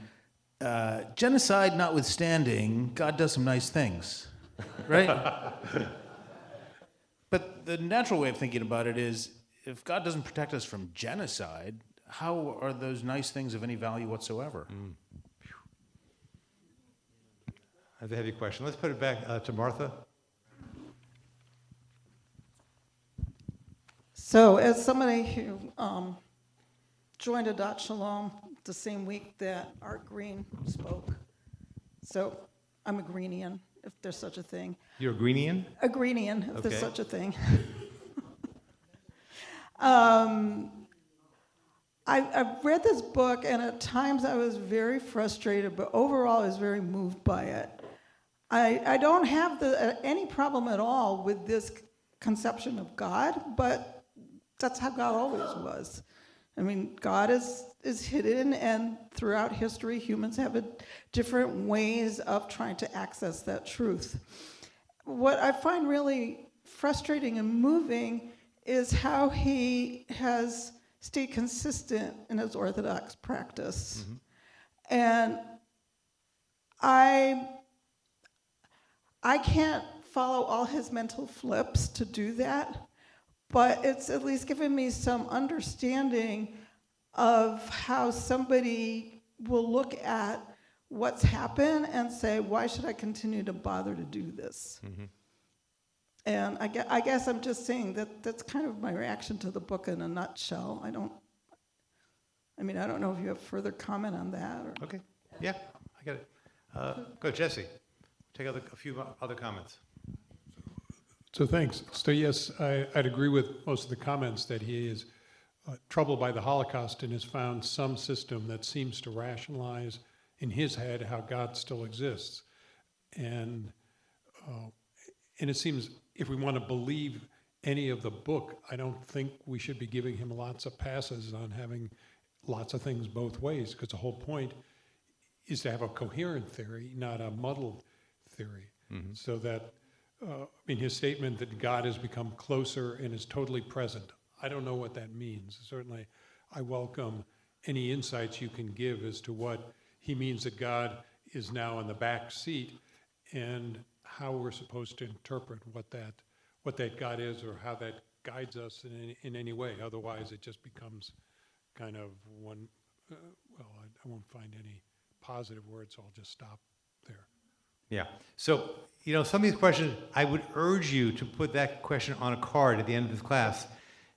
genocide notwithstanding, God does some nice things, right? But the natural way of thinking about it is, if God doesn't protect us from genocide, how are those nice things of any value whatsoever? That's a heavy question. Let's put it back to Martha. So, as somebody who joined Adat Shalom the same week that Art Green spoke, so I'm a Greenian, if there's such a thing. You're a Greenian? A Greenian, if there's Okay. such a thing. I've read this book, and at times I was very frustrated, but overall I was very moved by it. I don't have any problem at all with this conception of God, but that's how God always was. I mean, God is hidden, and throughout history, humans have different ways of trying to access that truth. What I find really frustrating and moving is how he has stayed consistent in his Orthodox practice. Mm-hmm. And I can't follow all his mental flips to do that, but it's at least given me some understanding of how somebody will look at what's happened and say, why should I continue to bother to do this? Mm-hmm. And I guess I'm just saying that's kind of my reaction to the book in a nutshell. I don't know if you have further comment on that. Or. Okay. Yeah, I got it. Go, Jesse. Take a few other comments. So thanks. So yes, I'd agree with most of the comments that he is troubled by the Holocaust and has found some system that seems to rationalize in his head how God still exists. And it seems if we want to believe any of the book, I don't think we should be giving him lots of passes on having lots of things both ways, because the whole point is to have a coherent theory, not a muddled theory. So that, his statement that God has become closer and is totally present, I don't know what that means. Certainly, I welcome any insights you can give as to what he means that God is now in the back seat and how we're supposed to interpret what that God is or how that guides us in any way. Otherwise, it just becomes kind of one, I won't find any positive words, so I'll just stop there. Yeah. So, some of these questions, I would urge you to put that question on a card at the end of this class,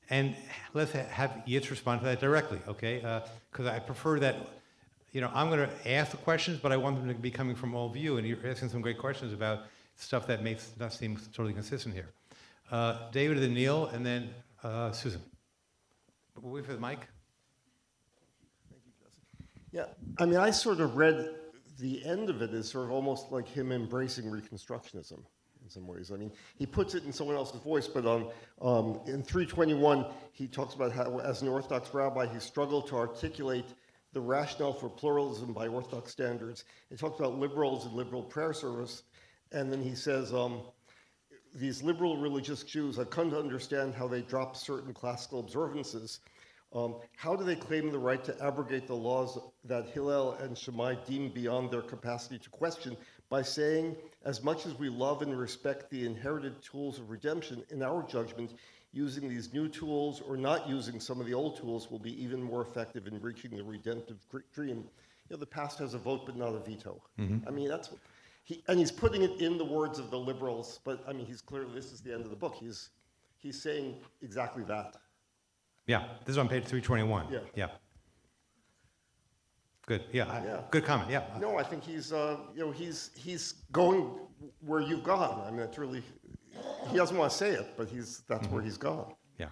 and let's have Yitz respond to that directly, okay? Because I prefer that, I'm going to ask the questions, but I want them to be coming from all of you, and you're asking some great questions about stuff that makes not seem totally consistent here. David, then Neil, and then Susan. We'll wait for the mic. Yeah, I sort of read the end of it as sort of almost like him embracing Reconstructionism in some ways. He puts it in someone else's voice, but in 321, he talks about how, as an Orthodox rabbi, he struggled to articulate the rationale for pluralism by Orthodox standards. He talks about liberals and liberal prayer service, and then he says, these liberal religious Jews, I've come to understand how they drop certain classical observances. How do they claim the right to abrogate the laws that Hillel and Shammai deem beyond their capacity to question by saying, as much as we love and respect the inherited tools of redemption, in our judgment, using these new tools or not using some of the old tools will be even more effective in reaching the redemptive dream. The past has a vote, but not a veto. That's what he's putting it in the words of the liberals, but he's clearly, this is the end of the book. He's saying exactly that. Yeah, this is on page 321. Yeah. Good. Yeah. Yeah. Good comment. Yeah. No, I think he's going where you've gone. It's really, he doesn't want to say it, but that's where he's gone. Yeah.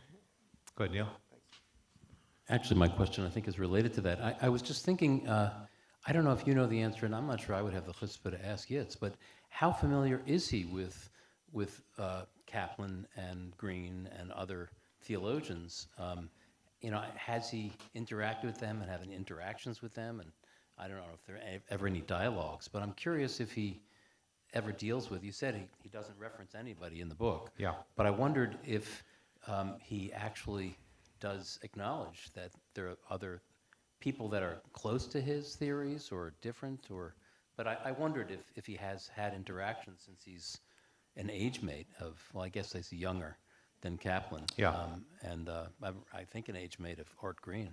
Go ahead, Neil. Actually, my question, I think, is related to that. I was just thinking, I don't know if you know the answer, and I'm not sure I would have the chutzpah to ask Yitz, but how familiar is he with Kaplan and Green and other theologians? Has he interacted with them and having interactions with them? And I don't know if there are ever any dialogues, but I'm curious if he ever deals with, you said he doesn't reference anybody in the book. Yeah. But I wondered if he actually does acknowledge that there are other people that are close to his theories or different, but I wondered if he has had interactions since he's an age mate of, I guess he's younger than Kaplan. Yeah. I think an age mate of Art Green.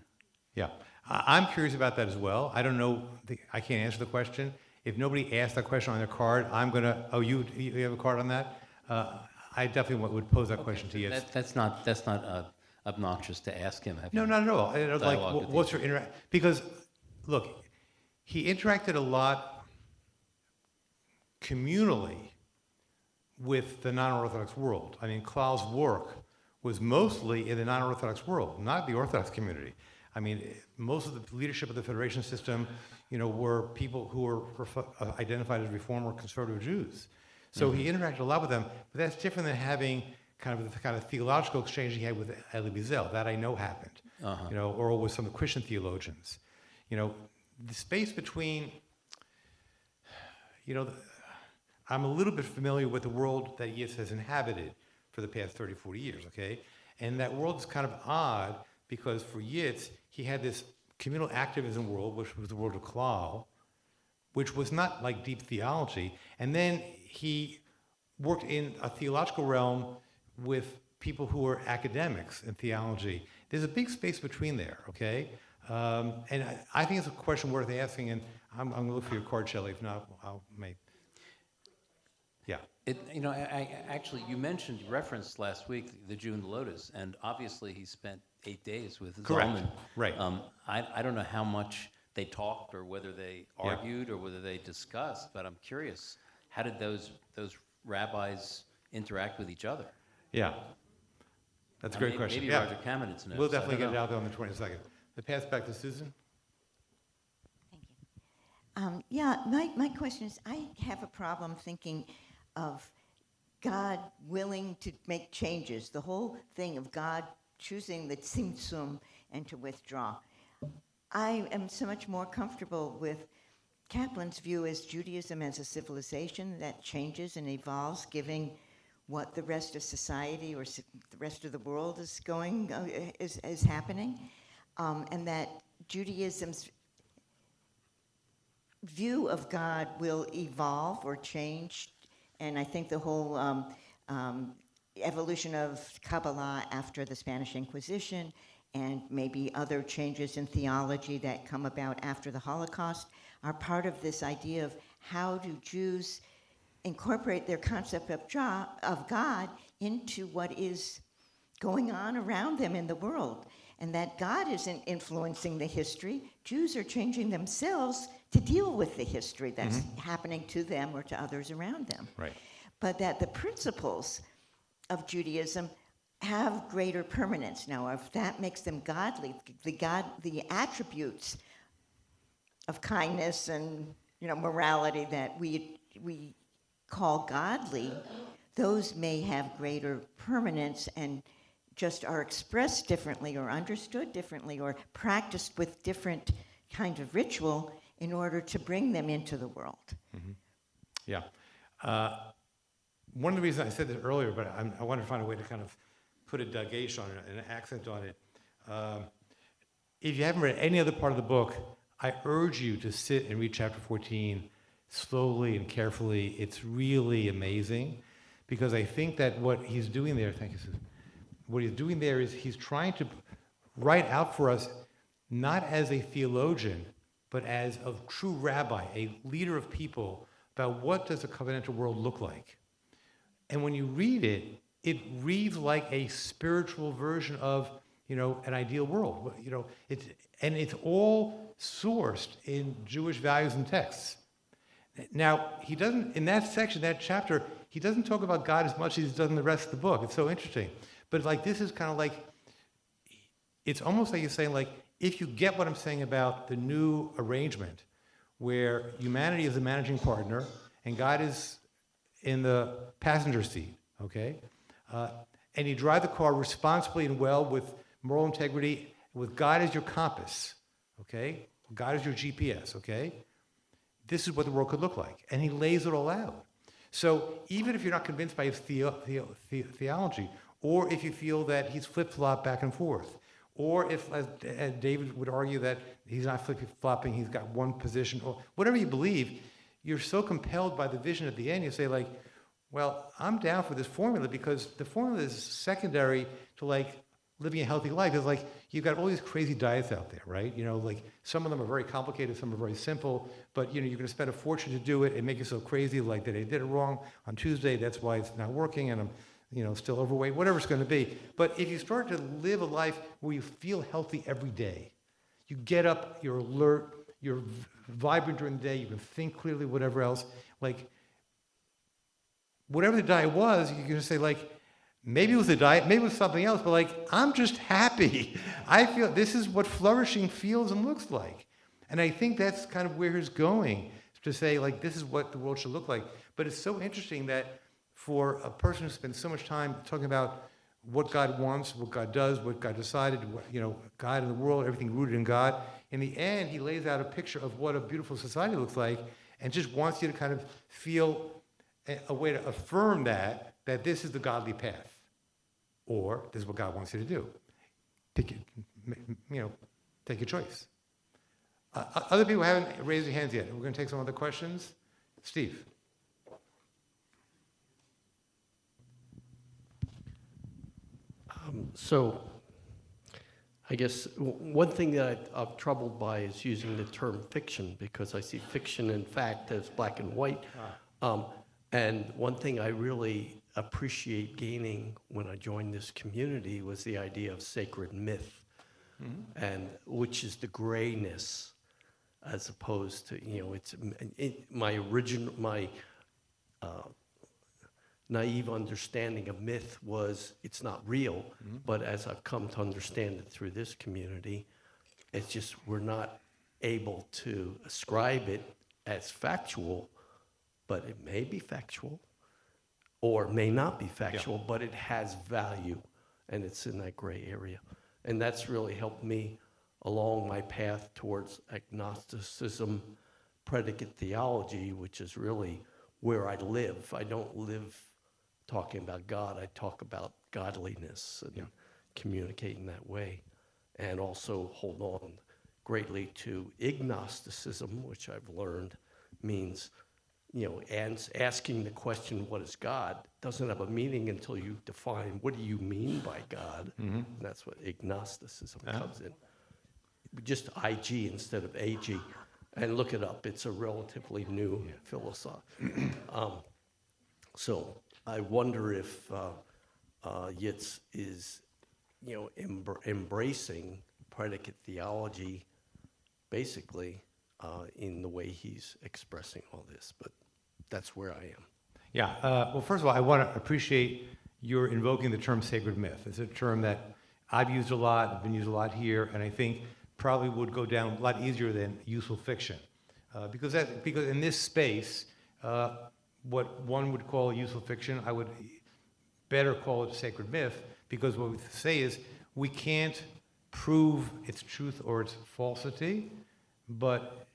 Yeah. I'm curious about that as well. I don't know. I can't answer the question. If nobody asked that question on their card, I'm going to, you have a card on that? I definitely would pose that question to you. That's not obnoxious to ask him. No, not at all. What's your interaction? Because, look, he interacted a lot communally with the non-Orthodox world. Klau's work was mostly in the non-Orthodox world, not the Orthodox community. Most of the leadership of the Federation system, were people who were identified as Reform or conservative Jews. So he interacted a lot with them, but that's different than having the kind of theological exchange he had with Elie Wiesel. That I know happened, or with some Christian theologians. The space between, I'm a little bit familiar with the world that Yitz has inhabited for the past 30, 40 years, okay? And that world is kind of odd because for Yitz, he had this communal activism world, which was the world of Klau, which was not like deep theology. And then he worked in a theological realm with people who were academics in theology. There's a big space between there, okay? And I think it's a question worth asking, and I'm going to look for your card, Shelley. If not, I'll make... Yeah. You mentioned, you referenced last week the Jew in the Lotus, and obviously he spent 8 days with Correct. Zalman. Right. I don't know how much they talked or whether they argued or whether they discussed, but I'm curious, how did those rabbis interact with each other? Yeah. That's a great question. Maybe Yeah. Roger Kamenetz knows. We'll I definitely don't get it know. out there on the 22nd. The pass back to Susan. Yeah, my question is, I have a problem thinking of God willing to make changes, the whole thing of God choosing the tzimtzum and to withdraw. I am so much more comfortable with Kaplan's view as Judaism as a civilization that changes and evolves, giving what the rest of society or the rest of the world is going is happening, and that Judaism's view of God will evolve or change, and I think the whole evolution of Kabbalah after the Spanish Inquisition and maybe other changes in theology that come about after the Holocaust are part of this idea of how do Jews incorporate their concept of God into what is going on around them in the world, and that God isn't influencing the history. Jews are changing themselves to deal with the history that's happening to them or to others around them. Right. But that the principles of Judaism have greater permanence. Now, if that makes them godly, the attributes of kindness and morality that we call godly, those may have greater permanence and just are expressed differently or understood differently or practiced with different kind of ritual in order to bring them into the world. Yeah. One of the reasons I said this earlier, but I wanted to find a way to kind of put a dagesh on it, an accent on it. If you haven't read any other part of the book, I urge you to sit and read chapter 14 slowly and carefully. It's really amazing, because I think that what he's doing there, thank you, Susan, what he's doing there is he's trying to write out for us, not as a theologian, but as a true rabbi, a leader of people, about what does a covenantal world look like. And when you read it, it reads like a spiritual version of, an ideal world. It's all sourced in Jewish values and texts. Now, he doesn't, in that section, that chapter, he doesn't talk about God as much as he does in the rest of the book. It's so interesting. But this is kind of like, it's almost like you're saying, if you get what I'm saying about the new arrangement, where humanity is the managing partner and God is in the passenger seat, okay? And you drive the car responsibly and well with moral integrity, with God as your compass, okay? God is your GPS, okay? This is what the world could look like. And he lays it all out. So even if you're not convinced by his theology, or if you feel that he's flip-flopped back and forth, or if, as David would argue, that he's not flip-flopping, he's got one position, or whatever you believe, you're so compelled by the vision at the end, you say, well, I'm down for this formula, because the formula is secondary to living a healthy life. It's you've got all these crazy diets out there, right? Some of them are very complicated, some are very simple, but you're going to spend a fortune to do it and make yourself crazy, that I did it wrong on Tuesday, that's why it's not working, and I'm still overweight, whatever it's going to be. But if you start to live a life where you feel healthy every day, you get up, you're alert, you're vibrant during the day, you can think clearly, whatever else, whatever the diet was, you can just say, maybe it was the diet, maybe it was something else, but I'm just happy. I feel this is what flourishing feels and looks like. And I think that's kind of where he's going, to say, this is what the world should look like. But it's so interesting that for a person who spends so much time talking about what God wants, what God does, what God decided, God in the world, everything rooted in God, in the end, he lays out a picture of what a beautiful society looks like, and just wants you to kind of feel a way to affirm that this is the godly path, or this is what God wants you to do. Take your choice. Other people haven't raised their hands yet. We're going to take some other questions. Steve. So I guess one thing that I'm troubled by is using the term fiction, because I see fiction and fact as black and white. And one thing I really appreciate gaining when I joined this community was the idea of sacred myth, and which is the grayness, as opposed to, my naive understanding of myth was it's not real. But as I've come to understand it through this community, it's just we're not able to ascribe it as factual, but it may be factual or may not be factual, but it has value, and it's in that gray area. And that's really helped me along my path towards agnosticism, predicate theology, which is really where I live. I don't live talking about God, I talk about godliness and communicate in that way. And also hold on greatly to agnosticism, which I've learned means, asking the question, what is God, doesn't have a meaning until you define, what do you mean by God? And that's what agnosticism comes in. Just IG instead of AG. And look it up, it's a relatively new philosophy. So I wonder if Yitz is, embracing predicate theology, basically, in the way he's expressing all this. But that's where I am. Yeah. Well, first of all, I want to appreciate your invoking the term sacred myth. It's a term that I've used a lot, I've been used a lot here, and I think probably would go down a lot easier than useful fiction. Because in this space, what one would call useful fiction, I would better call it sacred myth, because what we say is we can't prove its truth or its falsity, but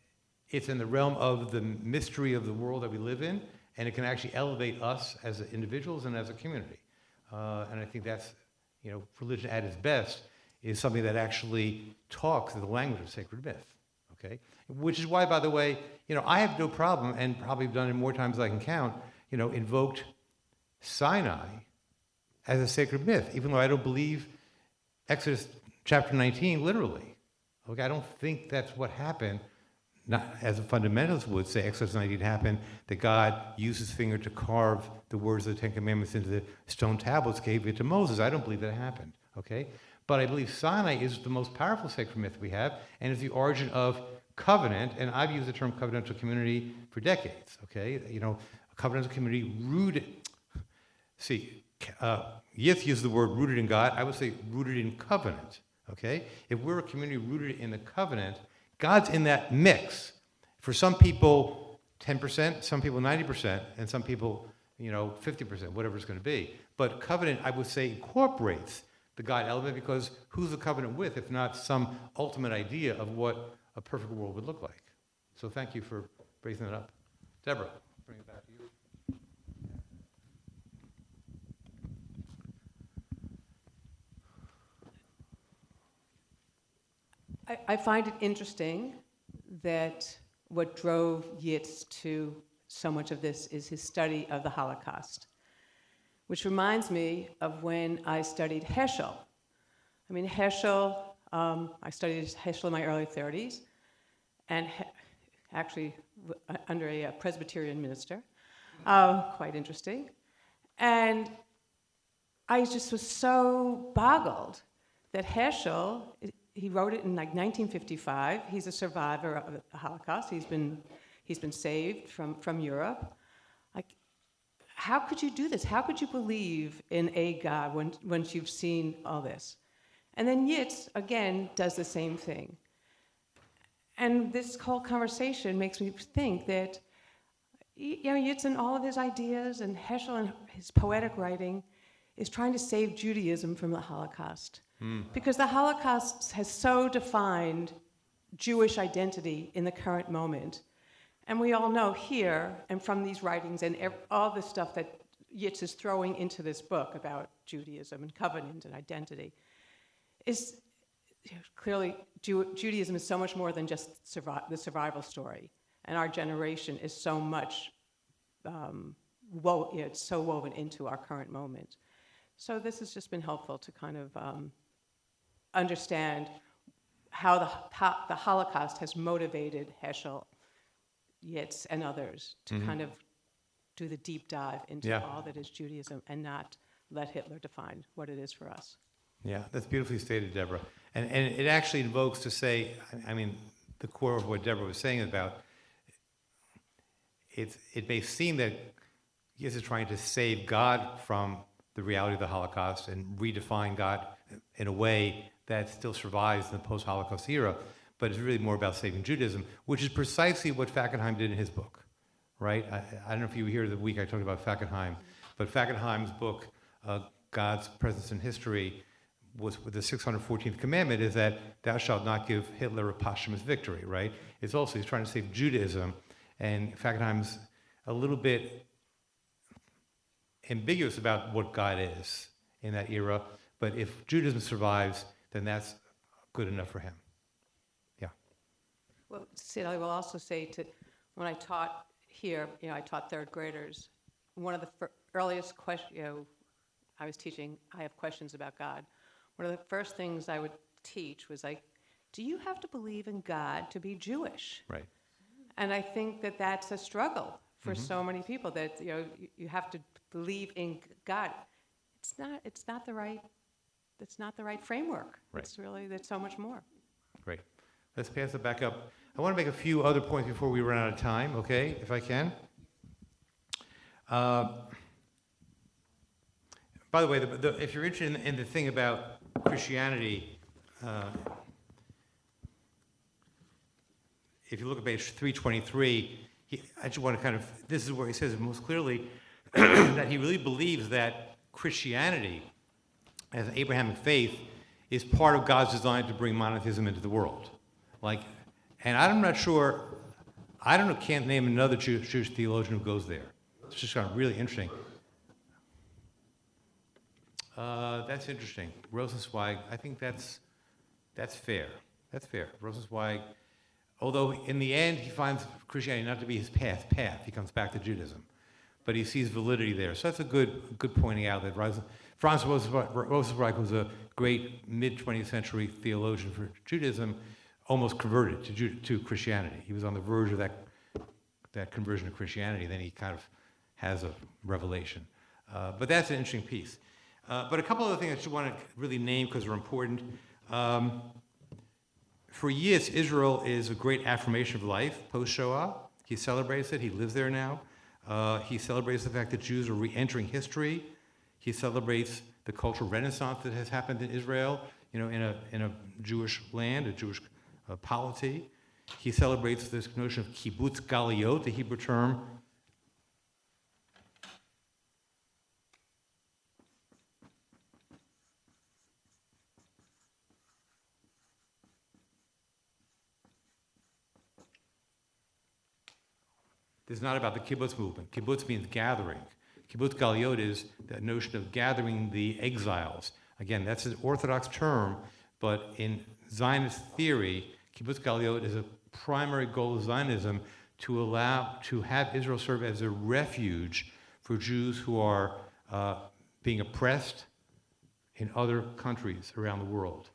it's in the realm of the mystery of the world that we live in, and it can actually elevate us as individuals and as a community. And I think that's, religion at its best is something that actually talks the language of sacred myth, okay? Which is why, by the way, I have no problem, and probably done it more times than I can count, invoked Sinai as a sacred myth, even though I don't believe Exodus chapter 19 literally. Okay, I don't think that's what happened. Not as a fundamentalist would say, Exodus 19 happened, that God used his finger to carve the words of the Ten Commandments into the stone tablets, gave it to Moses. I don't believe that happened, okay? But I believe Sinai is the most powerful sacred myth we have, and is the origin of covenant, and I've used the term covenantal community for decades, okay? A covenantal community rooted, Yitz used the word rooted in God, I would say rooted in covenant, okay? If we're a community rooted in the covenant, God's in that mix. For some people, 10%, some people 90%, and some people, 50%, whatever it's going to be. But covenant, I would say, incorporates the God element, because who's the covenant with, if not some ultimate idea of what a perfect world would look like? So thank you for raising that up. Deborah, bring it back to you. I find it interesting that what drove Yitz to so much of this is his study of the Holocaust, which reminds me of when I studied Heschel. I studied Heschel in my early 30s, and actually under a Presbyterian minister, quite interesting. And I just was so boggled that Heschel, he wrote it in 1955. He's a survivor of the Holocaust. He's been saved from Europe. How could you do this? How could you believe in a God once you've seen all this? And then Yitz, again, does the same thing. And this whole conversation makes me think that, Yitz and all of his ideas, and Heschel and his poetic writing, is trying to save Judaism from the Holocaust. Because the Holocaust has so defined Jewish identity in the current moment. And we all know here, and from these writings and all the stuff that Yitz is throwing into this book about Judaism and covenant and identity, is clearly Judaism is so much more than just the survival story. And our generation is so much, it's so woven into our current moment. So this has just been helpful to kind of understand how the Holocaust has motivated Heschel, Yitz, and others to kind of do the deep dive into all that is Judaism and not let Hitler define what it is for us. Yeah, that's beautifully stated, Deborah. And it actually invokes to say, the core of what Deborah was saying about, it may seem that Yitz is trying to save God from the reality of the Holocaust and redefine God in a way that still survives in the post-Holocaust era, but it's really more about saving Judaism, which is precisely what Fackenheim did in his book, right? I don't know if you were here the week I talked about Fackenheim, but Fackenheim's book, God's Presence in History, was with the 614th commandment is that thou shalt not give Hitler a posthumous victory, right? It's also, he's trying to save Judaism, and Fackenheim's a little bit ambiguous about what God is in that era, but if Judaism survives, then that's good enough for him. Yeah. Well, Sid, I will also say when I taught here, I taught third graders. One of the earliest questions, I was teaching, I have questions about God. One of the first things I would teach was like, do you have to believe in God to be Jewish? Right. And I think that that's a struggle for so many people, that you have to believe in God. It's not the right framework. Right. It's really, there's so much more. Great. Let's pass it back up. I want to make a few other points before we run out of time, okay, if I can. By the way, if you're interested in the thing about Christianity, if you look at page 323, I just want to this is where he says it most clearly, that he really believes that Christianity, as an Abrahamic faith, is part of God's design to bring monotheism into the world. And I'm not sure, can't name another Jewish theologian who goes there. It's just kind of really interesting. That's interesting. Rosenzweig, I think that's fair. That's fair. Rosenzweig, although in the end he finds Christianity not to be his path, he comes back to Judaism. But he sees validity there. So that's a good pointing out that Franz Rosenzweig was a great mid-20th century theologian for Judaism, almost converted to Christianity. He was on the verge of that conversion to Christianity. Then he kind of has a revelation. But that's an interesting piece. But a couple other things I just want to really name because they're important. For Yitz, Israel is a great affirmation of life post-Shoah. He celebrates it. He lives there now. He celebrates the fact that Jews are re-entering history. He celebrates the cultural renaissance that has happened in Israel, in a Jewish land, a Jewish polity. He celebrates this notion of kibbutz galiyot, the Hebrew term. This is not about the kibbutz movement. Kibbutz means gathering. Kibbutz galiyot is that notion of gathering the exiles. Again, that's an Orthodox term, but in Zionist theory, kibbutz galiyot is a primary goal of Zionism to have Israel serve as a refuge for Jews who are being oppressed in other countries around the world.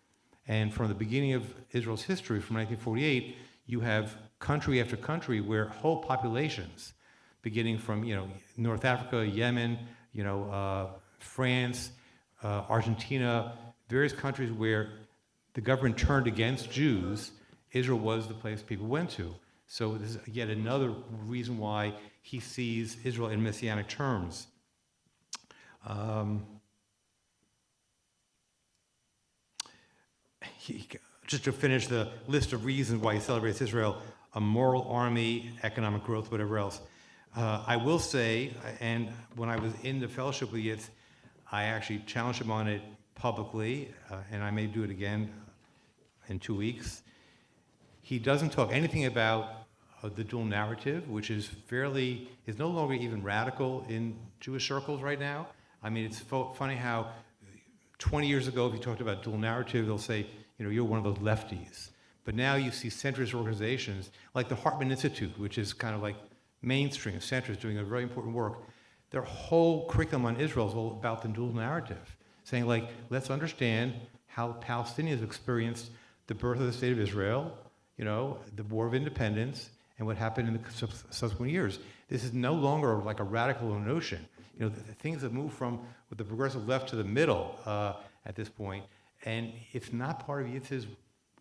And from the beginning of Israel's history, from 1948, you have country after country where whole populations, beginning from North Africa, Yemen, France, Argentina, various countries where the government turned against Jews, Israel was the place people went to. So this is yet another reason why he sees Israel in messianic terms. Just to finish the list of reasons why he celebrates Israel, a moral army, economic growth, whatever else. I will say, and when I was in the fellowship with Yitz, I actually challenged him on it publicly, and I may do it again in 2 weeks. He doesn't talk anything about the dual narrative, which is no longer even radical in Jewish circles right now. I mean, it's funny how 20 years ago, if you talked about dual narrative, they'll say, you're one of those lefties. But now you see centrist organizations like the Hartman Institute, which is kind of like mainstream centrist doing a very important work. Their whole curriculum on Israel is all about the dual narrative, saying let's understand how Palestinians experienced the birth of the state of Israel, the War of Independence, and what happened in the subsequent years. This is no longer like a radical notion. The things have moved from the progressive left to the middle at this point, and it's not part of Yitz's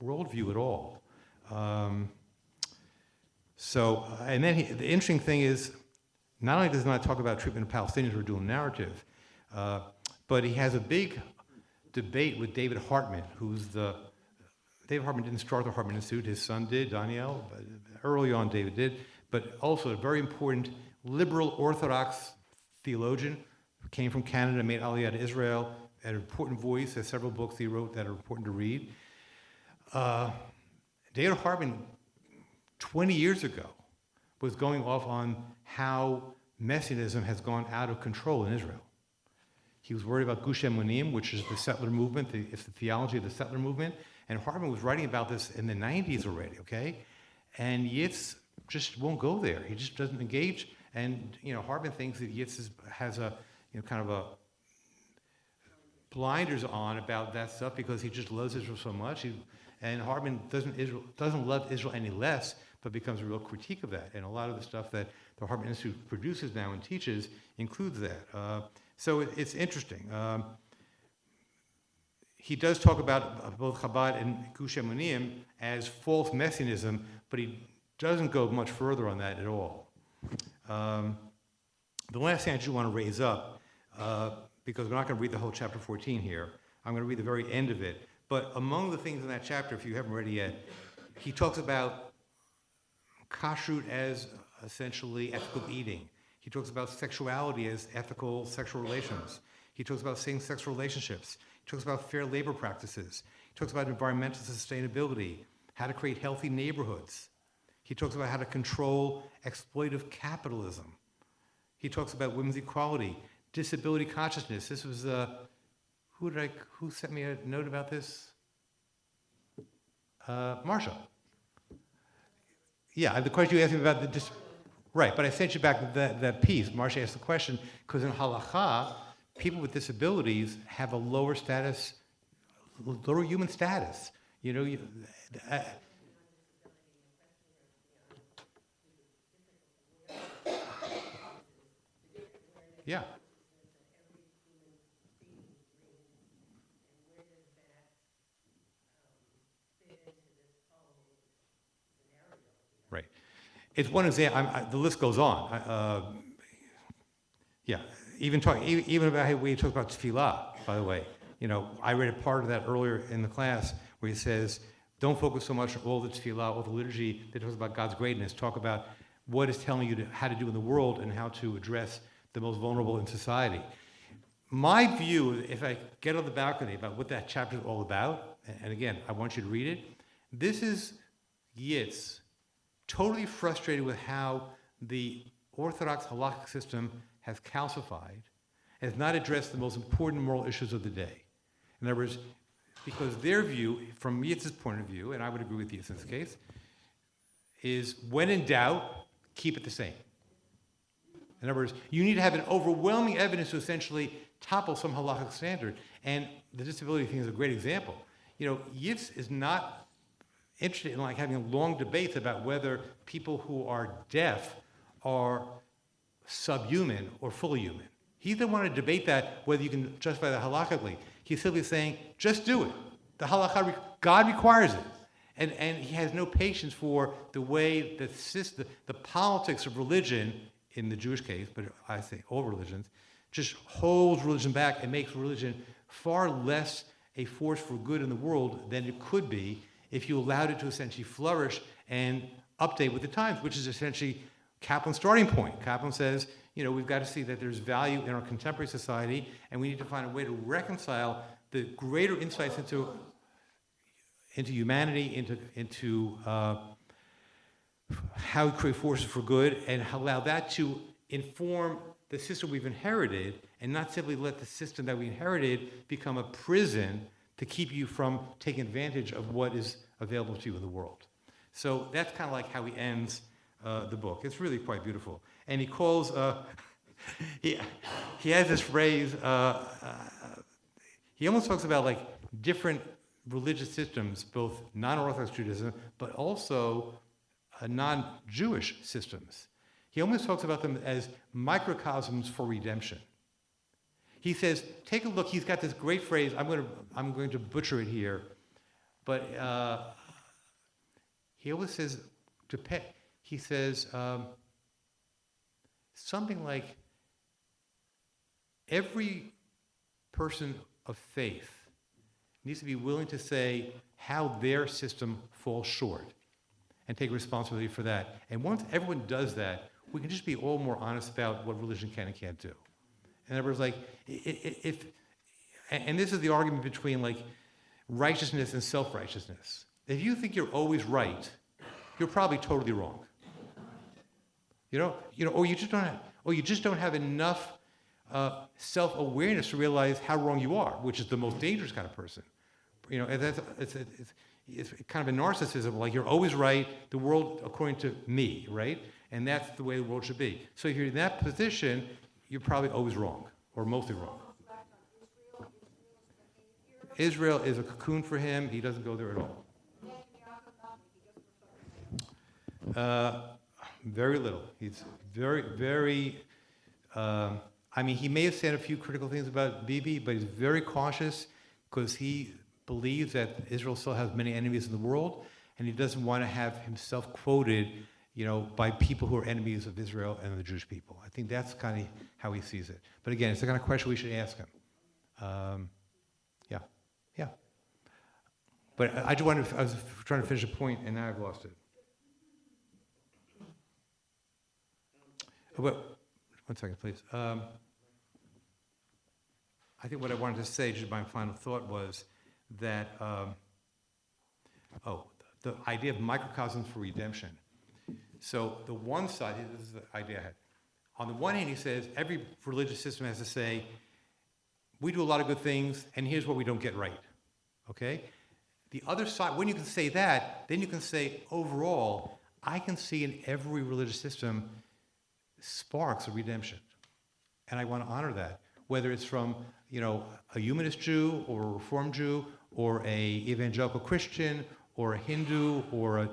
worldview at all. And then the interesting thing is, not only does he not talk about treatment of Palestinians or dual narrative, but he has a big debate with David Hartman, David Hartman didn't start the Hartman Institute, his son did, Daniel, but early on David did, but also a very important liberal Orthodox theologian who came from Canada, made Aliyah to Israel, had an important voice, has several books he wrote that are important to read. David Hartman, 20 years ago, was going off on how Messianism has gone out of control in Israel. He was worried about Gush Emunim, which is the settler movement, it's the theology of the settler movement, and Hartman was writing about this in the 90s already, okay? And Yitz just won't go there. He just doesn't engage, and Hartman thinks that Yitz has a kind of a blinders on about that stuff because he just loves Israel so much. And Hartman doesn't love Israel any less, but becomes a real critique of that. And a lot of the stuff that the Hartman Institute produces now and teaches includes that. So it's interesting. He does talk about both Chabad and Gush Emunim as false messianism, but he doesn't go much further on that at all. The last thing I just want to raise up, because we're not going to read the whole chapter 14 here, I'm going to read the very end of it. But among the things in that chapter, if you haven't read it yet, he talks about kashrut as essentially ethical eating. He talks about sexuality as ethical sexual relations. He talks about same-sex relationships. He talks about fair labor practices. He talks about environmental sustainability, how to create healthy neighborhoods. He talks about how to control exploitive capitalism. He talks about women's equality, disability consciousness. This was who sent me a note about this? Marsha. Yeah, the question you asked me about right, but I sent you back that piece. Marsha asked the question, because in halakha, people with disabilities have a lower status, lower human status. Yeah. Right. It's one example. The list goes on. Yeah. Even about how we talk about tefillah, by the way. I read a part of that earlier in the class where he says, don't focus so much on all the tefillah, all the liturgy that talks about God's greatness. Talk about what is telling you how to do in the world and how to address the most vulnerable in society. My view, if I get on the balcony about what that chapter is all about, and again, I want you to read it, this is Yitz totally frustrated with how the Orthodox halakhic system has calcified and has not addressed the most important moral issues of the day. In other words, because their view, from Yitz's point of view, and I would agree with Yitz in this case, is when in doubt, keep it the same. In other words, you need to have an overwhelming evidence to essentially topple some halakhic standard. And the disability thing is a great example. Yitz is not interested in having long debates about whether people who are deaf are subhuman or fully human. He doesn't want to debate that, whether you can justify that halakhically. He's simply saying, just do it. The halakha, God requires it. And he has no patience for the way the politics of religion, in the Jewish case, but I say all religions, just holds religion back and makes religion far less a force for good in the world than it could be if you allowed it to essentially flourish and update with the times, which is essentially Kaplan's starting point. Kaplan says, we've got to see that there's value in our contemporary society, and we need to find a way to reconcile the greater insights into humanity, into how we create forces for good, and allow that to inform the system we've inherited, and not simply let the system that we inherited become a prison to keep you from taking advantage of what is available to you in the world. So that's kind of like how he ends the book. It's really quite beautiful. And he calls, he has this phrase, he almost talks about different religious systems, both non-Orthodox Judaism, but also non-Jewish systems. He almost talks about them as microcosms for redemption. He says, take a look, he's got this great phrase, I'm going to butcher it here, but he always says, he says, something like every person of faith needs to be willing to say how their system falls short and take responsibility for that. And once everyone does that, we can just be all more honest about what religion can and can't do. In other words, like, and this is the argument between like righteousness and self-righteousness. If you think you're always right, you're probably totally wrong. Or you just don't have enough self-awareness to realize how wrong you are, which is the most dangerous kind of person. And it's kind of a narcissism, like you're always right, the world according to me, right? And that's the way the world should be. So if you're in that position, you're probably always wrong, or mostly wrong. Israel is a cocoon for him. He doesn't go there at all. Very little. He's very, very, he may have said a few critical things about Bibi, but he's very cautious because he believes that Israel still has many enemies in the world, and he doesn't want to have himself quoted, by people who are enemies of Israel and the Jewish people. I think that's kind of how he sees it. But again, it's the kind of question we should ask him. Yeah. But I was trying to finish a point, and now I've lost it. One second, please. I think what I wanted to say, just my final thought, was that, the idea of microcosms for redemption. So the one side, this is the idea I had. On the one hand, he says, every religious system has to say, we do a lot of good things, and here's what we don't get right, okay? The other side, when you can say that, then you can say, overall, I can see in every religious system sparks of redemption. And I want to honor that, whether it's from, a humanist Jew or a Reformed Jew or a evangelical Christian or a Hindu or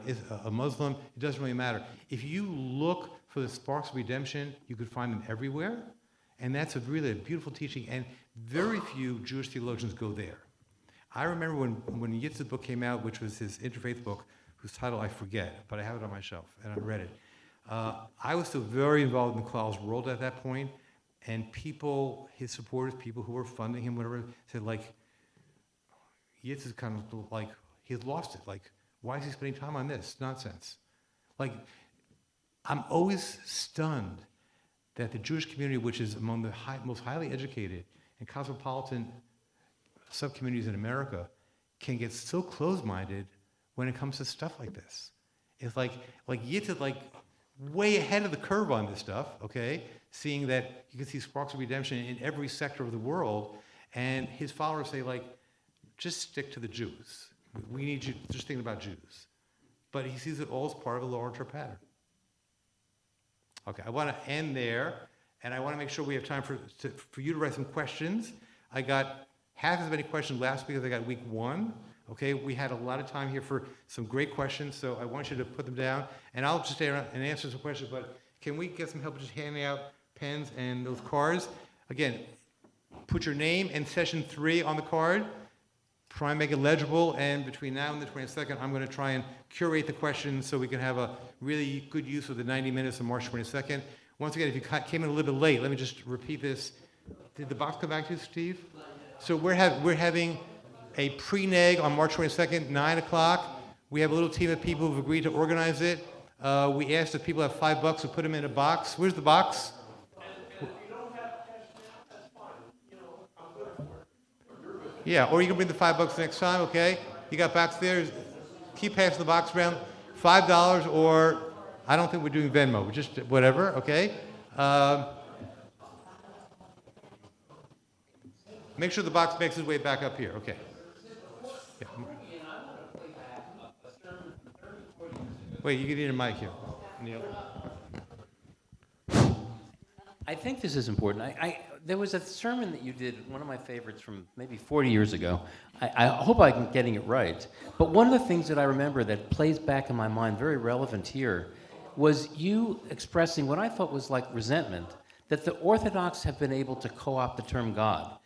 a Muslim, it doesn't really matter. If you look for the sparks of redemption, you could find them everywhere. And that's really a beautiful teaching, and very few Jewish theologians go there. I remember when Yitz's book came out, which was his interfaith book, whose title I forget, but I have it on my shelf, and I read it. I was still very involved in Klau's world at that point, and people, his supporters, people who were funding him, whatever, said, like, Yitz is kind of like, he's lost it. Like, why is he spending time on this nonsense? Like, I'm always stunned that the Jewish community, which is among the most highly educated and cosmopolitan subcommunities in America, can get so closed-minded when it comes to stuff like this. It's like Yitz is like way ahead of the curve on this stuff, okay? Seeing that you can see sparks of redemption in every sector of the world, and his followers say, like, just stick to the Jews. We need you just thinking about Jews. But he sees it all as part of a larger pattern. Okay, I want to end there, and I want to make sure we have time for you to write some questions. I got half as many questions last week as I got week one. Okay, we had a lot of time here for some great questions, so I want you to put them down, and I'll just stay around and answer some questions, but can we get some help just handing out pens and those cards? Again, put your name and session 3 on the card. Try and make it legible, and between now and the 22nd, I'm going to try and curate the questions so we can have a really good use of the 90 minutes on March 22nd. Once again, if you came in a little bit late, let me just repeat this. Did the box come back to you, Steve? So we're having a pre-neg on March 22nd, 9 o'clock. We have a little team of people who've agreed to organize it. We asked if people have $5 to put them in a box. Where's the box? Yeah, or you can bring the $5 next time, okay? You got box there. Keep passing the box around. $5, or I don't think we're doing Venmo. Just whatever, okay? Make sure the box makes its way back up here, okay? Yeah. Wait, you need a mic here, Neil. I think this is important. There was a sermon that you did, one of my favorites from maybe 40 years ago. I hope I'm getting it right. But one of the things that I remember that plays back in my mind, very relevant here, was you expressing what I thought was like resentment, that the Orthodox have been able to co-opt the term God,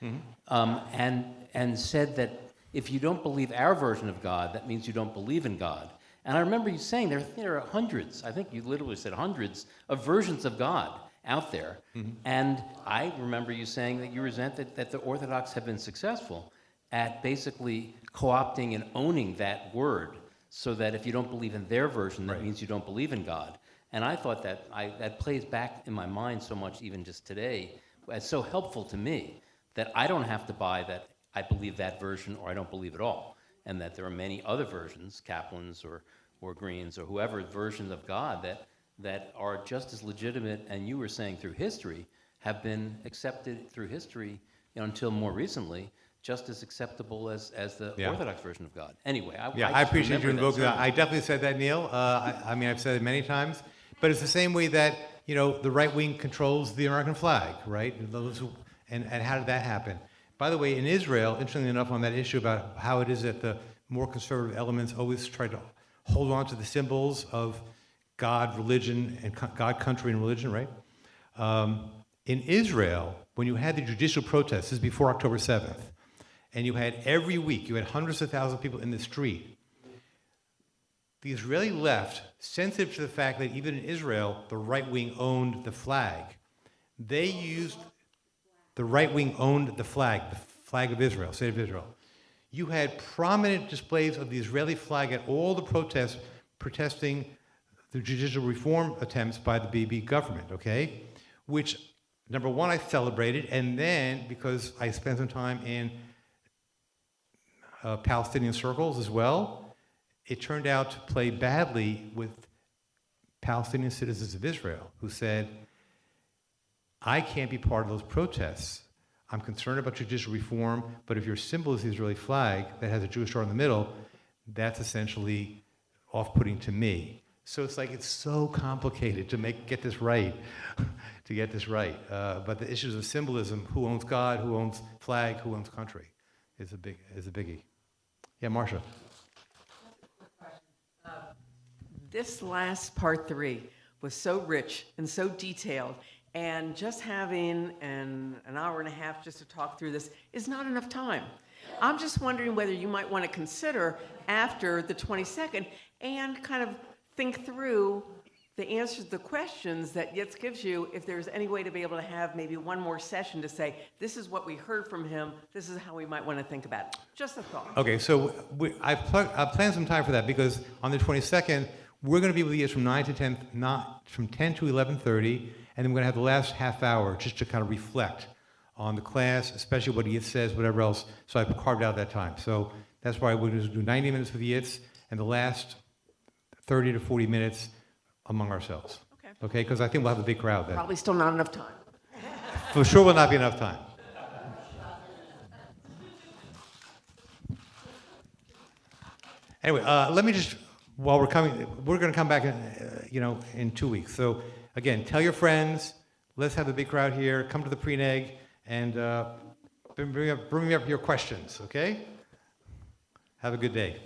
and said that if you don't believe our version of God, that means you don't believe in God. And I remember you saying there are hundreds, I think you literally said hundreds, of versions of God. out there. And I remember you saying that you resent that the Orthodox have been successful at basically co-opting and owning that word, so that if you don't believe in their version, that means you don't believe in God. And I thought that plays back in my mind so much, even just today, as so helpful to me, that I don't have to buy that I believe that version or I don't believe at all, and that there are many other versions, Kaplan's or Green's or whoever, versions of God that are just as legitimate, and you were saying through history, have been accepted through history, until more recently, just as acceptable as the Orthodox version of God. Anyway, I appreciate you invoking that. I definitely said that, Neil. I mean, I've said it many times, but it's the same way that, the right wing controls the American flag, right? And how did that happen? By the way, in Israel, interestingly enough, on that issue about how it is that the more conservative elements always try to hold on to the symbols of God, religion, and God, country, and religion, right? In Israel, when you had the judicial protests, this is before October 7th, and you had every week, you had hundreds of thousands of people in the street, the Israeli left, sensitive to the fact that even in Israel, the right wing owned the flag, they used the right wing owned the flag of Israel, state of Israel. You had prominent displays of the Israeli flag at all the protests protesting the judicial reform attempts by the Bibi government, okay? Which, number one, I celebrated, and then, because I spent some time in Palestinian circles as well, it turned out to play badly with Palestinian citizens of Israel who said, I can't be part of those protests. I'm concerned about judicial reform, but if your symbol is the Israeli flag that has a Jewish star in the middle, that's essentially off-putting to me. So it's so complicated to get this right, But the issues of symbolism, who owns God, who owns flag, who owns country, is a biggie. Yeah, Marcia. This last part 3 was so rich and so detailed, and just having an hour and a half just to talk through this is not enough time. I'm just wondering whether you might want to consider after the 22nd and kind of think through the answers to the questions that Yitz gives you, if there's any way to be able to have maybe one more session to say, this is what we heard from him, this is how we might want to think about it. Just a thought. Okay, so I've planned some time for that, because on the 22nd, we're going to be with you from 9 to 10, not from 10 to 11:30, and then we're going to have the last half hour just to kind of reflect on the class, especially what Yitz says, whatever else. So I've carved out that time. So that's why we're going to do 90 minutes with Yitz, and the last 30 to 40 minutes among ourselves. Okay? Because I think we'll have a big crowd then. Probably still not enough time. For sure will not be enough time. Anyway, let me just, while we're going to come back in 2 weeks. So again, tell your friends, let's have a big crowd here, come to the pre-neg, and bring up your questions, okay? Have a good day.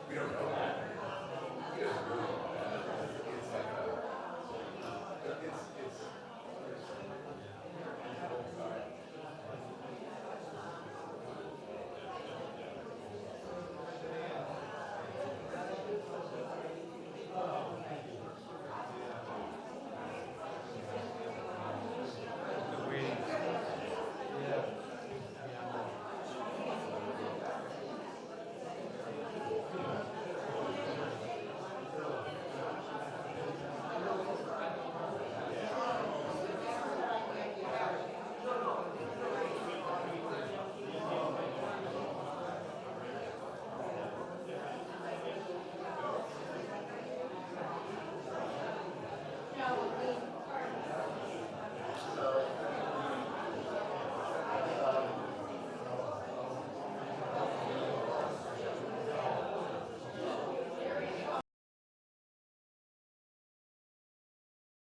We don't know that. He doesn't really.